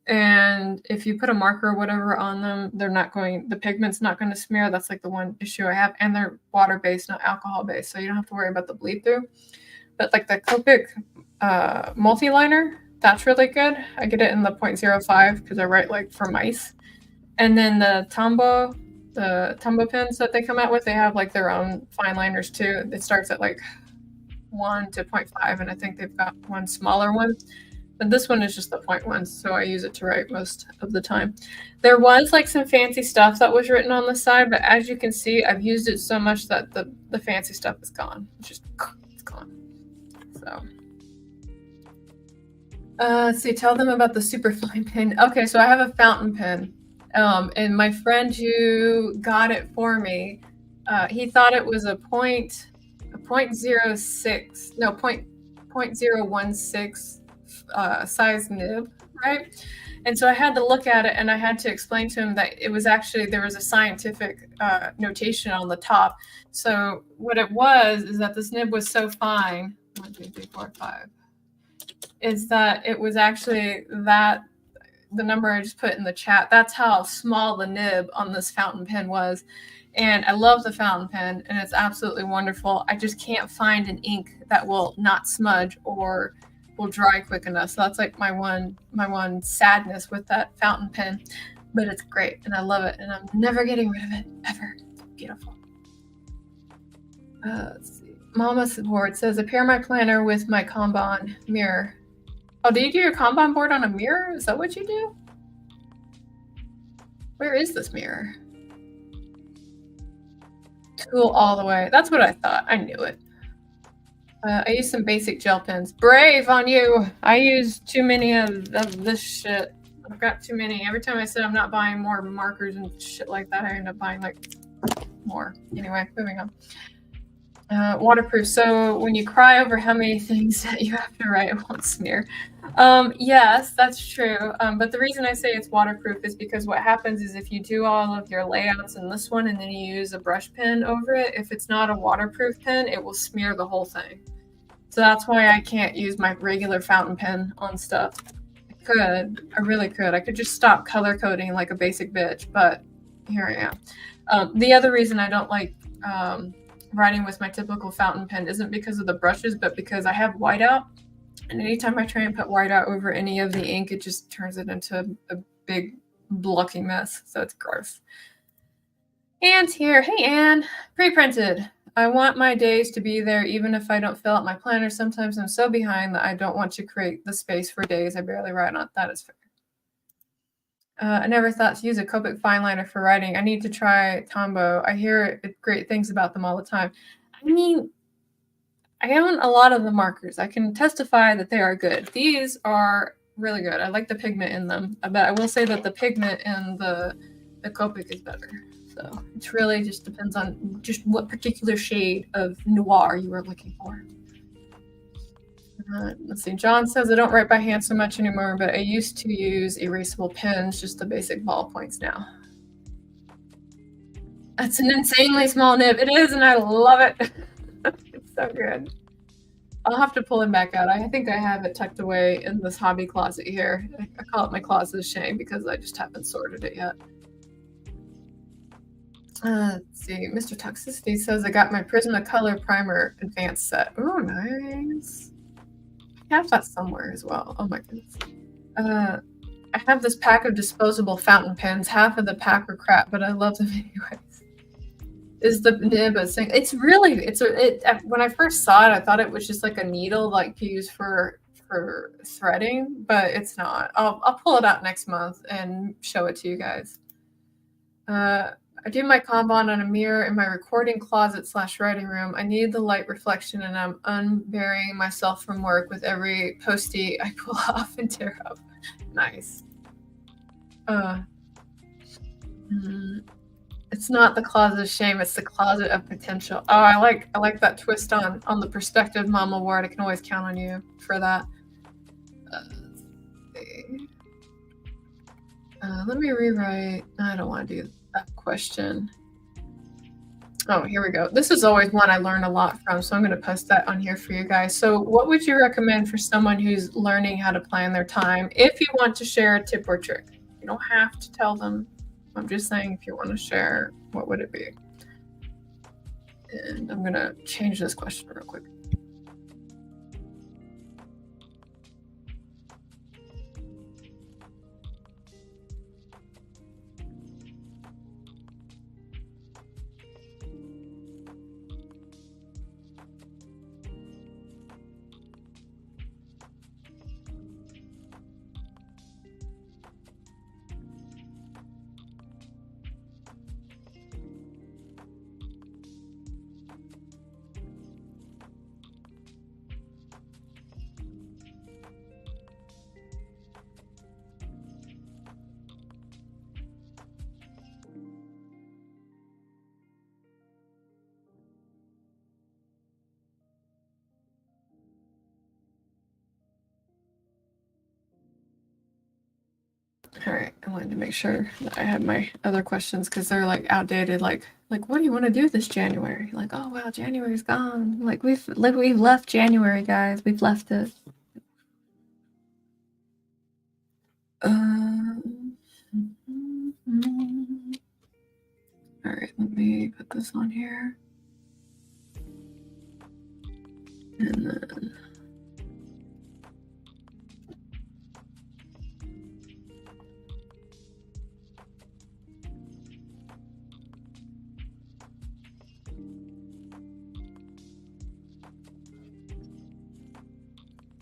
And if you put a marker or whatever on them, the pigment's not going to smear. That's like the one issue I have. And they're water-based, not alcohol-based, so you don't have to worry about the bleed through. But like the Copic multi-liner, that's really good. I get it in the 0.05 because I write like for mice. And then the Tombow pens that they come out with, they have like their own fine liners too. It starts at like 1 to 0.5, and I think they've got one smaller one. But this one is just the 0.1, so I use it to write most of the time. There was like some fancy stuff that was written on the side, but as you can see, I've used it so much that the fancy stuff is gone. It's gone. So let's see, tell them about the super fine pen. Okay, so I have a fountain pen. And my friend who got it for me, he thought it was a 0.016 size nib, right? And so I had to look at it, and I had to explain to him that it was actually, there was a scientific notation on the top. So what it was is that this nib was so fine, 1, 2, 3, 4, 5, is that it was actually that the number I just put in the chat, that's how small the nib on this fountain pen was. And I love the fountain pen, and it's absolutely wonderful. I just can't find an ink that will not smudge or will dry quick enough. So that's like my one sadness with that fountain pen. But it's great, and I love it, and I'm never getting rid of it, ever. It's beautiful. Let's see. Mama Support says, I pair my planner with my Kanban mirror. Oh, do you do your Kanban board on a mirror? Is that what you do? Where is this mirror? Tool all the way. That's what I thought. I knew it. I use some basic gel pens. Brave on you. I use too many of this shit. I've got too many. Every time I said I'm not buying more markers and shit like that, I end up buying like more. Anyway, moving on. Waterproof. So when you cry over how many things that you have to write, it won't smear. Yes, that's true. But the reason I say it's waterproof is because what happens is if you do all of your layouts in this one and then you use a brush pen over it, if it's not a waterproof pen, it will smear the whole thing. So that's why I can't use my regular fountain pen on stuff. I really could. I could just stop color coding like a basic bitch, but here I am. The other reason I don't like writing with my typical fountain pen isn't because of the brushes, but because I have whiteout, and anytime I try and put whiteout over any of the ink, it just turns it into a big blocky mess. So it's gross. Anne's here. Hey, Anne. Pre-printed. I want my days to be there even if I don't fill out my planner. Sometimes I'm so behind that I don't want to create the space for days I barely write on. That is fair. I never thought to use a Copic fine liner for writing. I need to try Tombow. I hear great things about them all the time. I mean, I own a lot of the markers. I can testify that they are good. These are really good. I like the pigment in them, but I will say that the pigment in the Copic is better. So it really just depends on just what particular shade of noir you are looking for. Let's see. John says, I don't write by hand so much anymore, but I used to use erasable pens, just the basic ballpoints now. That's an insanely small nib. It is, and I love it. It's so good. I'll have to pull it back out. I think I have it tucked away in this hobby closet here. I call it my closet of shame because I just haven't sorted it yet. Let's see. Mr. Toxicity says, I got my Prismacolor Primer Advanced set. Oh, nice. I have that somewhere as well. Oh my goodness. I have this pack of disposable fountain pens. Half of the pack are crap, but I love them anyways. Is the nib a thing? It's really, when I first saw it, I thought it was just like a needle like used for threading, but it's not. I'll pull it out next month and show it to you guys. I do my Kanban on a mirror in my recording closet / writing room. I need the light reflection, and I'm unburying myself from work with every postie I pull off and tear up. Nice. It's not the closet of shame, it's the closet of potential. Oh, I like that twist on the perspective, Mama Ward. I can always count on you for that. Let me rewrite. I don't want to do that question. Oh, here we go. This is always one I learn a lot from, so I'm going to post that on here for you guys. So what would you recommend for someone who's learning how to plan their time if you want to share a tip or trick? You don't have to tell them. I'm just saying, if you want to share, what would it be? And I'm going to change this question real quick. All right, I wanted to make sure that I had my other questions because they're like outdated. Like, what do you want to do this January? Like, oh well, January's gone. Like we've left January, guys. We've left it. All right, let me put this on here, and then.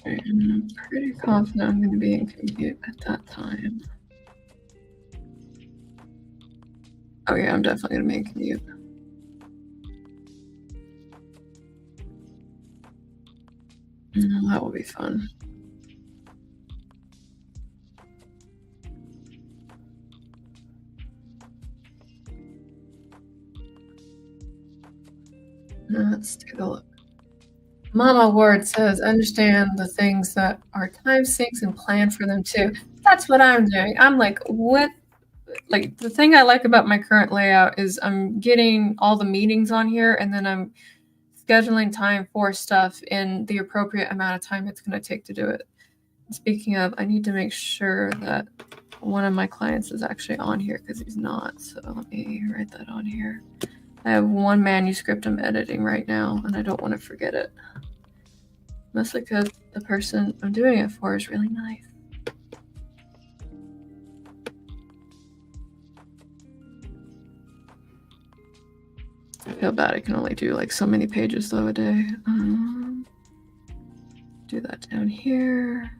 I'm pretty confident I'm going to be in compute at that time. Oh yeah, I'm definitely going to be in compute. That will be fun. Let's take a look. Mama Ward says, understand the things that are time sinks and plan for them too. That's what I'm doing. I'm like, what? Like, the thing I like about my current layout is I'm getting all the meetings on here, and then I'm scheduling time for stuff in the appropriate amount of time it's going to take to do it. Speaking of, I need to make sure that one of my clients is actually on here because he's not. So let me write that on here. I have one manuscript I'm editing right now, and I don't want to forget it. Mostly because the person I'm doing it for is really nice. I feel bad I can only do like so many pages though a day. Do that down here.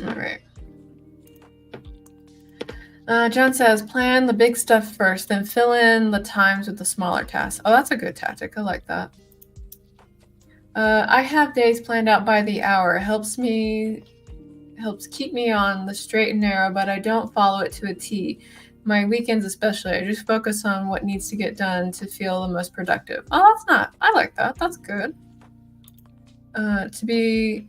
All right. John says, plan the big stuff first, then fill in the times with the smaller tasks. Oh, that's a good tactic. I like that. I have days planned out by the hour. It helps keep me on the straight and narrow, but I don't follow it to a T. My weekends especially, I just focus on what needs to get done to feel the most productive. Oh, I like that. That's good. To be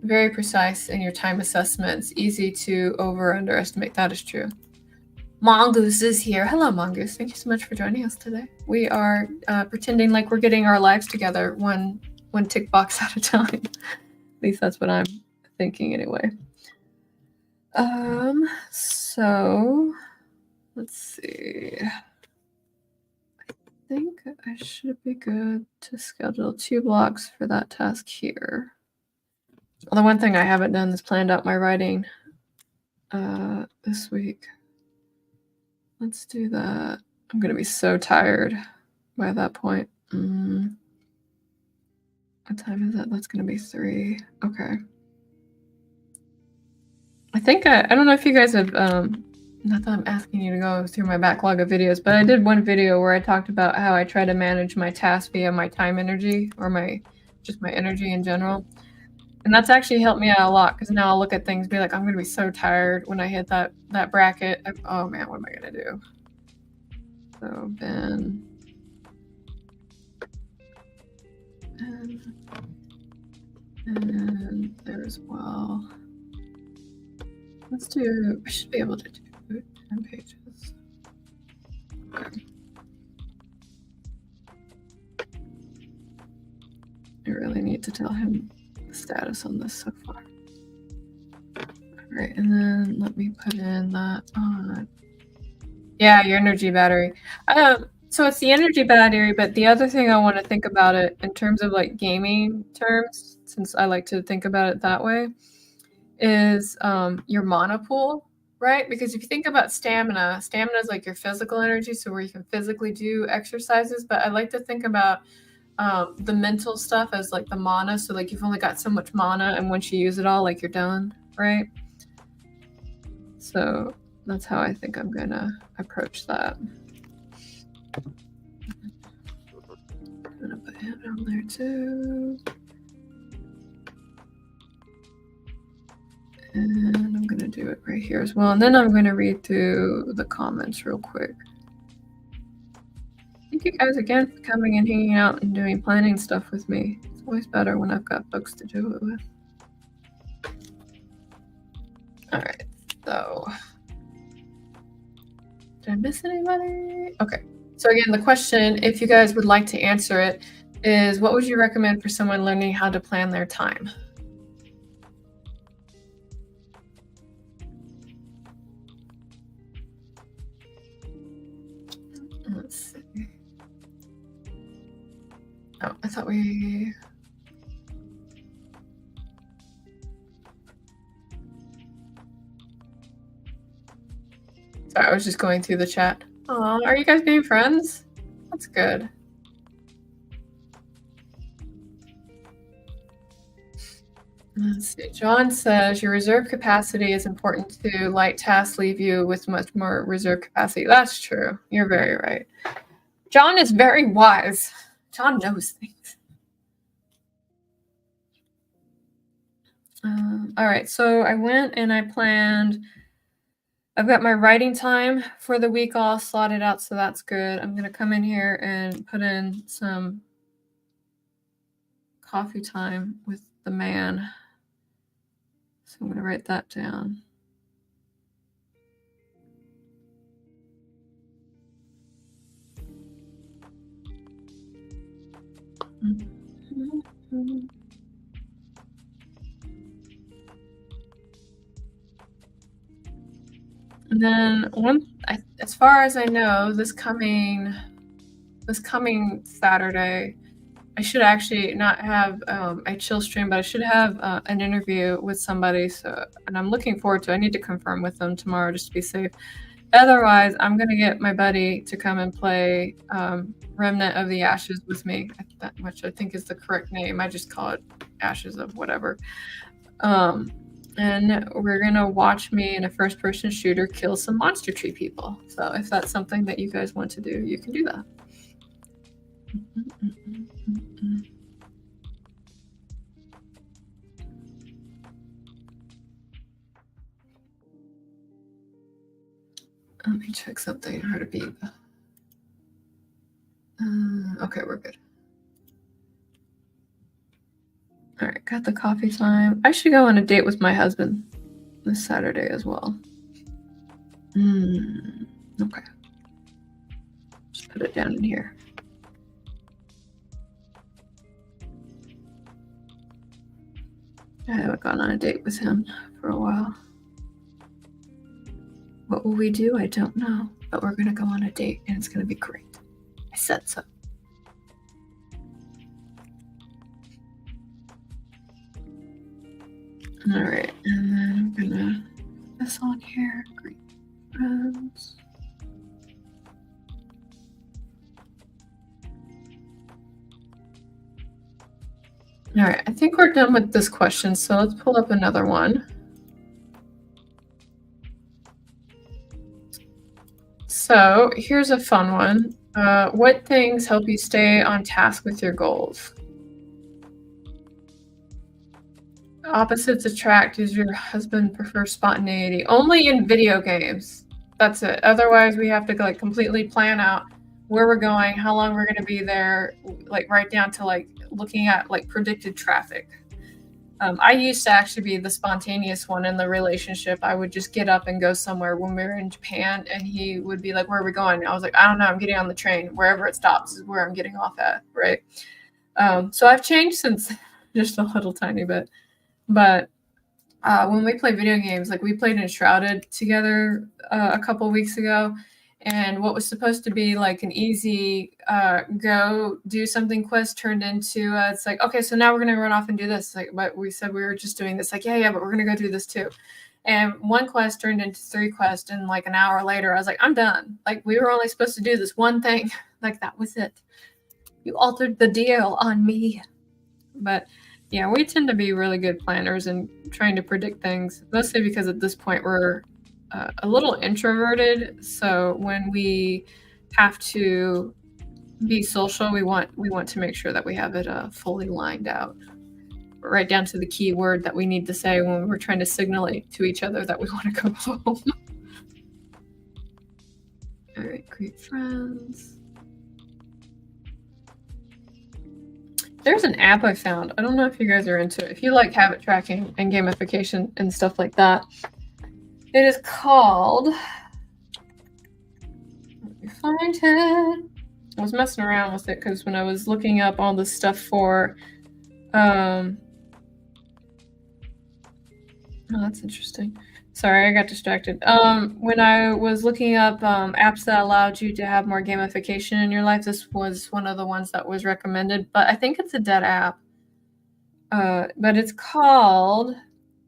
very precise in your time assessments, easy to over or underestimate. That is true. Mongoose is here. Hello, Mongoose. Thank you so much for joining us today. We are pretending like we're getting our lives together one tick box at a time. At least that's what I'm thinking anyway. So let's see. I think I should be good to schedule 2 blocks for that task here. The one thing I haven't done is planned out my writing this week. Let's do that. I'm gonna be so tired by that point. What time is it? That's gonna be 3. Okay. I think I don't know if you guys have not that I'm asking you to go through my backlog of videos, but I did one video where I talked about how I try to manage my tasks via my time energy or my energy in general. And that's actually helped me out a lot because now I'll look at things and be like, I'm gonna be so tired when I hit that bracket. Oh man, what am I gonna do? So Ben and there as well. Let's do, I should be able to do 10 pages. Okay. I really need to tell him the status on this so far. All right, and then let me put in that on. Yeah, your energy battery. So it's the energy battery, but the other thing I want to think about it in terms of like gaming terms, since I like to think about it that way, is your mana pool, right? Because if you think about stamina is like your physical energy, so where you can physically do exercises, but I like to think about the mental stuff as like the mana. So like you've only got so much mana, and once you use it all, like you're done, right? So that's how I think I'm gonna approach that. I'm gonna put him on there too. And I'm gonna do it right here as well. And then I'm gonna read through the comments real quick. Thank you guys again for coming and hanging out and doing planning stuff with me. It's always better when I've got books to do it with. All right, so did I miss anybody? Okay, so again, the question, if you guys would like to answer it, is what would you recommend for someone learning how to plan their time? Let's see. Oh, I thought we... Sorry, I was just going through the chat. Aw, are you guys being friends? That's good. Let's see. John says your reserve capacity is important to light tasks leave you with much more reserve capacity. That's true. You're very right. John is very wise. John knows things. All right, so I went and I planned. I've got my writing time for the week all slotted out, so that's good. I'm gonna come in here and put in some coffee time with the man. So I'm gonna write that down. And then as far as I know, this coming Saturday, I should actually not have a chill stream, but I should have an interview with somebody. So, and I'm looking forward to. I need to confirm with them tomorrow just to be safe. Otherwise, I'm gonna get my buddy to come and play Remnant of the Ashes with me, which I think is the correct name. I just call it Ashes of whatever. And we're gonna watch me in a first-person shooter kill some monster tree people. So if that's something that you guys want to do, you can do that. Let me check something. How to beat. Okay, we're good. All right, got the coffee time. I should go on a date with my husband this Saturday as well. Okay. Just put it down in here. I haven't gone on a date with him for a while. What will we do? I don't know. But we're going to go on a date and it's going to be great. I said so. All right. And then I'm going to put this on here. Great friends. All right. I think we're done with this question. So let's pull up another one. So here's a fun one. What things help you stay on task with your goals? Opposites attract. Does your husband prefer spontaneity? Only in video games. That's it. Otherwise, we have to like completely plan out where we're going, how long we're going to be there, like right down to like looking at like predicted traffic. I used to actually be the spontaneous one in the relationship. I would just get up and go somewhere when we were in Japan, and he would be like, "Where are we going?" I was like, "I don't know. I'm getting on the train. Wherever it stops is where I'm getting off at." Right. So I've changed since just a little tiny bit. But when we play video games, like we played Enshrouded together a couple weeks ago, and what was supposed to be like an easy go do something quest turned into it's like, okay, so now we're gonna run off and do this. Like, but we said we were just doing this. Like, yeah, but we're gonna go do this too. And one quest turned into 3 quests, and like an hour later, I was like, I'm done. Like, we were only supposed to do this one thing. Like, that was it. You altered the deal on me. But yeah, we tend to be really good planners and trying to predict things, mostly because at this point we're a little introverted. So when we have to be social, we want to make sure that we have it fully lined out, right down to the key word that we need to say when we're trying to signal to each other that we want to go home. All right, great friends. There's an app I found. I don't know if you guys are into it. If you like habit tracking and gamification and stuff like that, it is called, let me find it. I was messing around with it because when I was looking up all this stuff for, oh, that's interesting. Sorry, I got distracted. When I was looking up apps that allowed you to have more gamification in your life, this was one of the ones that was recommended, but I think it's a dead app. But it's called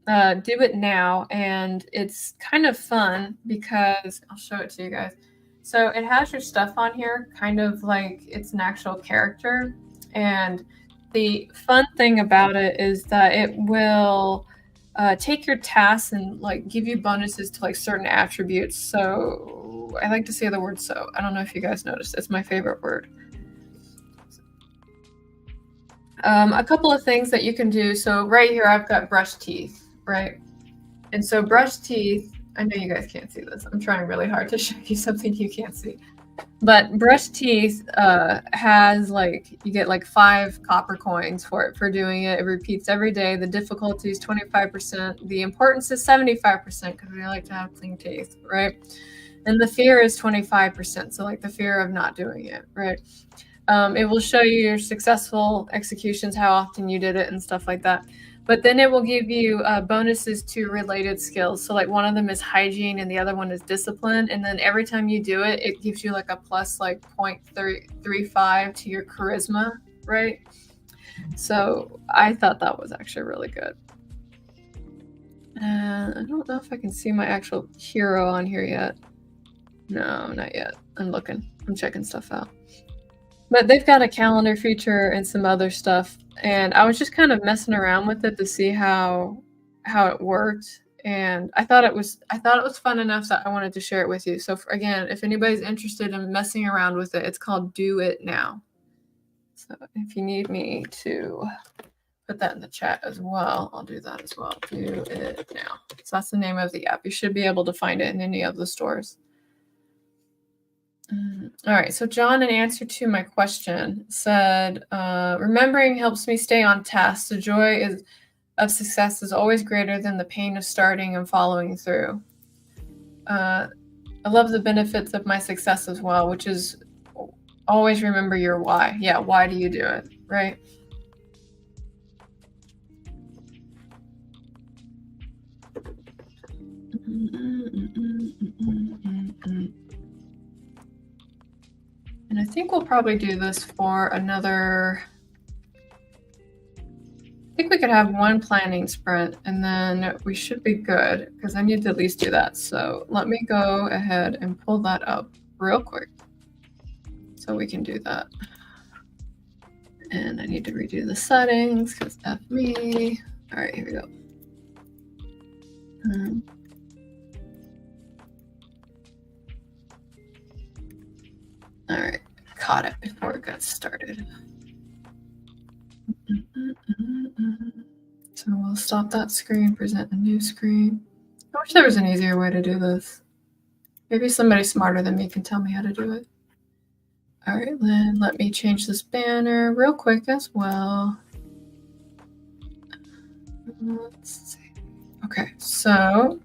Do It Now, and it's kind of fun because I'll show it to you guys. So it has your stuff on here, kind of like it's an actual character. And the fun thing about it is that it will take your tasks and like give you bonuses to like certain attributes. So I like to say the word so. I don't know if you guys noticed. It's my favorite word. A couple of things that you can do. So right here, I've got brush teeth, right? And so brush teeth, I know you guys can't see this. I'm trying really hard to show you something you can't see. But brush teeth has like, you get like 5 copper coins for it for doing it. It repeats every day. The difficulty is 25%. The importance is 75% because we like to have clean teeth, right? And the fear is 25%. So like the fear of not doing it, right? It will show you your successful executions, how often you did it and stuff like that. But then it will give you bonuses to related skills. So like one of them is hygiene and the other one is discipline. And then every time you do it, it gives you like a plus like 0.35 to your charisma, right? So I thought that was actually really good. And I don't know if I can see my actual hero on here yet. No, not yet. I'm looking. I'm checking stuff out. But they've got a calendar feature and some other stuff. And I was just kind of messing around with it to see how it worked. And I thought it was fun enough that I wanted to share it with you. So again, if anybody's interested in messing around with it, it's called Do It Now. So if you need me to put that in the chat as well, I'll do that as well. Do It Now. So that's the name of the app. You should be able to find it in any of the stores. All right, so John, in answer to my question, said, remembering helps me stay on task. The joy of success is always greater than the pain of starting and following through. I love the benefits of my success as well, which is always remember your why. Yeah, why do you do it, right? And I think we'll probably do this for another. I think we could have one planning sprint and then we should be good because I need to at least do that. So let me go ahead and pull that up real quick so we can do that. And I need to redo the settings because F me. All right, here we go. All right, caught it before it got started. So we'll stop that screen, present a new screen. I wish there was an easier way to do this. Maybe somebody smarter than me can tell me how to do it. All right, then let me change this banner real quick as well. Let's see. Okay, so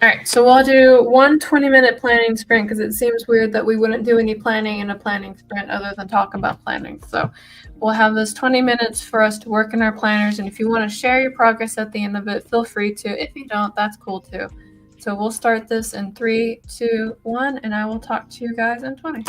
all right, so we'll do one 20-minute planning sprint because it seems weird that we wouldn't do any planning in a planning sprint other than talk about planning. So we'll have this 20 minutes for us to work in our planners. And if you want to share your progress at the end of it, feel free to. If you don't, that's cool too. So we'll start this in 3, 2, 1, and I will talk to you guys in 20.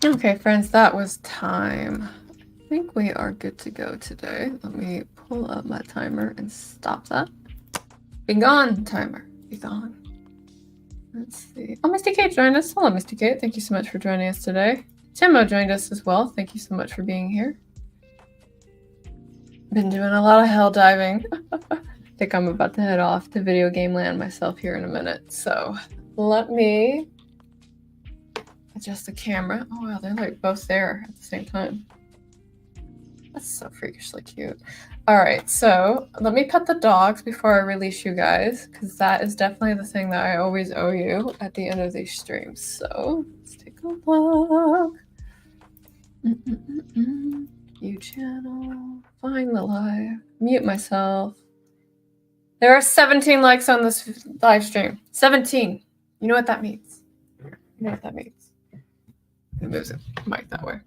Okay, friends, that was time. I think we are good to go today. Let me pull up my timer and stop that. Be gone, timer. Be gone. Let's see. Oh, Misty Kate joined us. Hello, Misty Kate. Thank you so much for joining us today. Timo joined us as well. Thank you so much for being here. Been doing a lot of hell diving. I think I'm about to head off to video game land myself here in a minute. So let me adjust the camera. Oh wow, they're like both there at the same time. That's so freakishly cute. All right, so let me pet the dogs before I release you guys, because that is definitely the thing that I always owe you at the end of these streams. So let's take a look. View channel, find the live, mute myself. There are 17 likes on this live stream. 17. You know what that means? You know what that means? It moves the mic that way.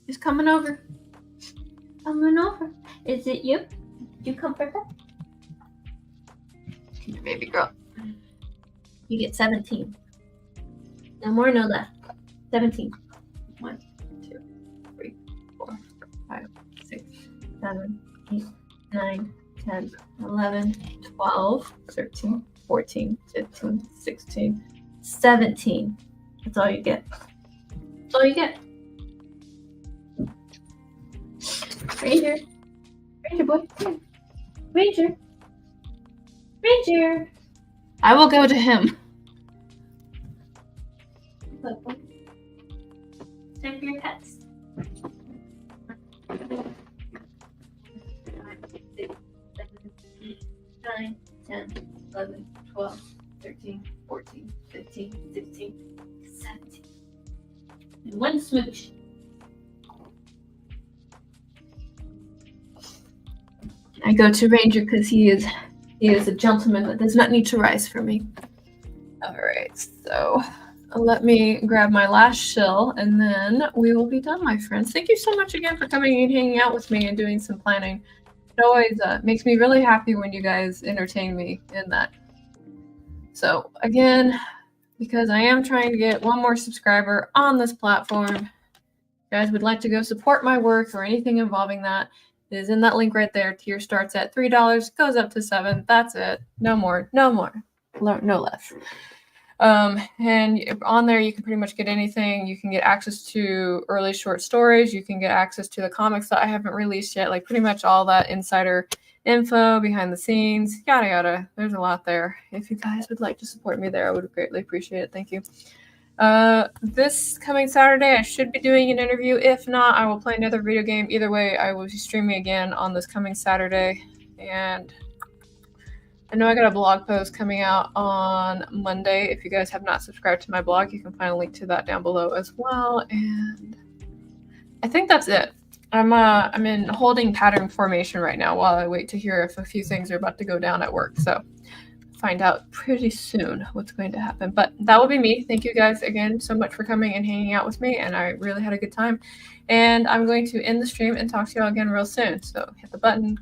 He's coming over. Coming over. Is it you? You come for her? Come here, baby girl. You get 17. No more, no less. 17. 1, 2, 3, 4, 5, 6, 7, 8, 9, 10, 11, 12, 13, 14, 15, 16, 17. That's all you get. That's all you get. Ranger. Ranger boy. Ranger. Ranger. I will go to him. Time for your pets. 9, 10, 11, 12, 13, 14, 15, 16, 17. And one smooch. I go to Ranger because he is a gentleman that does not need to rise for me. All right, so let me grab my last shill and then we will be done, my friends. Thank you so much again for coming and hanging out with me and doing some planning. It always makes me really happy when you guys entertain me in that. So again, because I am trying to get one more subscriber on this platform, if you guys would like to go support my work or anything involving that, it is in that link right there. Tier starts at $3, goes up to $7. That's it. No more. No more. No less. And on there, you can pretty much get anything. You can get access to early short stories. You can get access to the comics that I haven't released yet, like pretty much all that insider info, behind the scenes, yada, yada. There's a lot there. If you guys would like to support me there, I would greatly appreciate it. Thank you. This coming Saturday, I should be doing an interview. If not, I will play another video game. Either way, I will be streaming again on this coming Saturday. And I know I got a blog post coming out on Monday. If you guys have not subscribed to my blog, you can find a link to that down below as well. And I think that's it. I'm in holding pattern formation right now while I wait to hear if a few things are about to go down at work. So find out pretty soon what's going to happen. But that will be me. Thank you guys again so much for coming and hanging out with me. And I really had a good time. And I'm going to end the stream and talk to you all again real soon. So hit the button.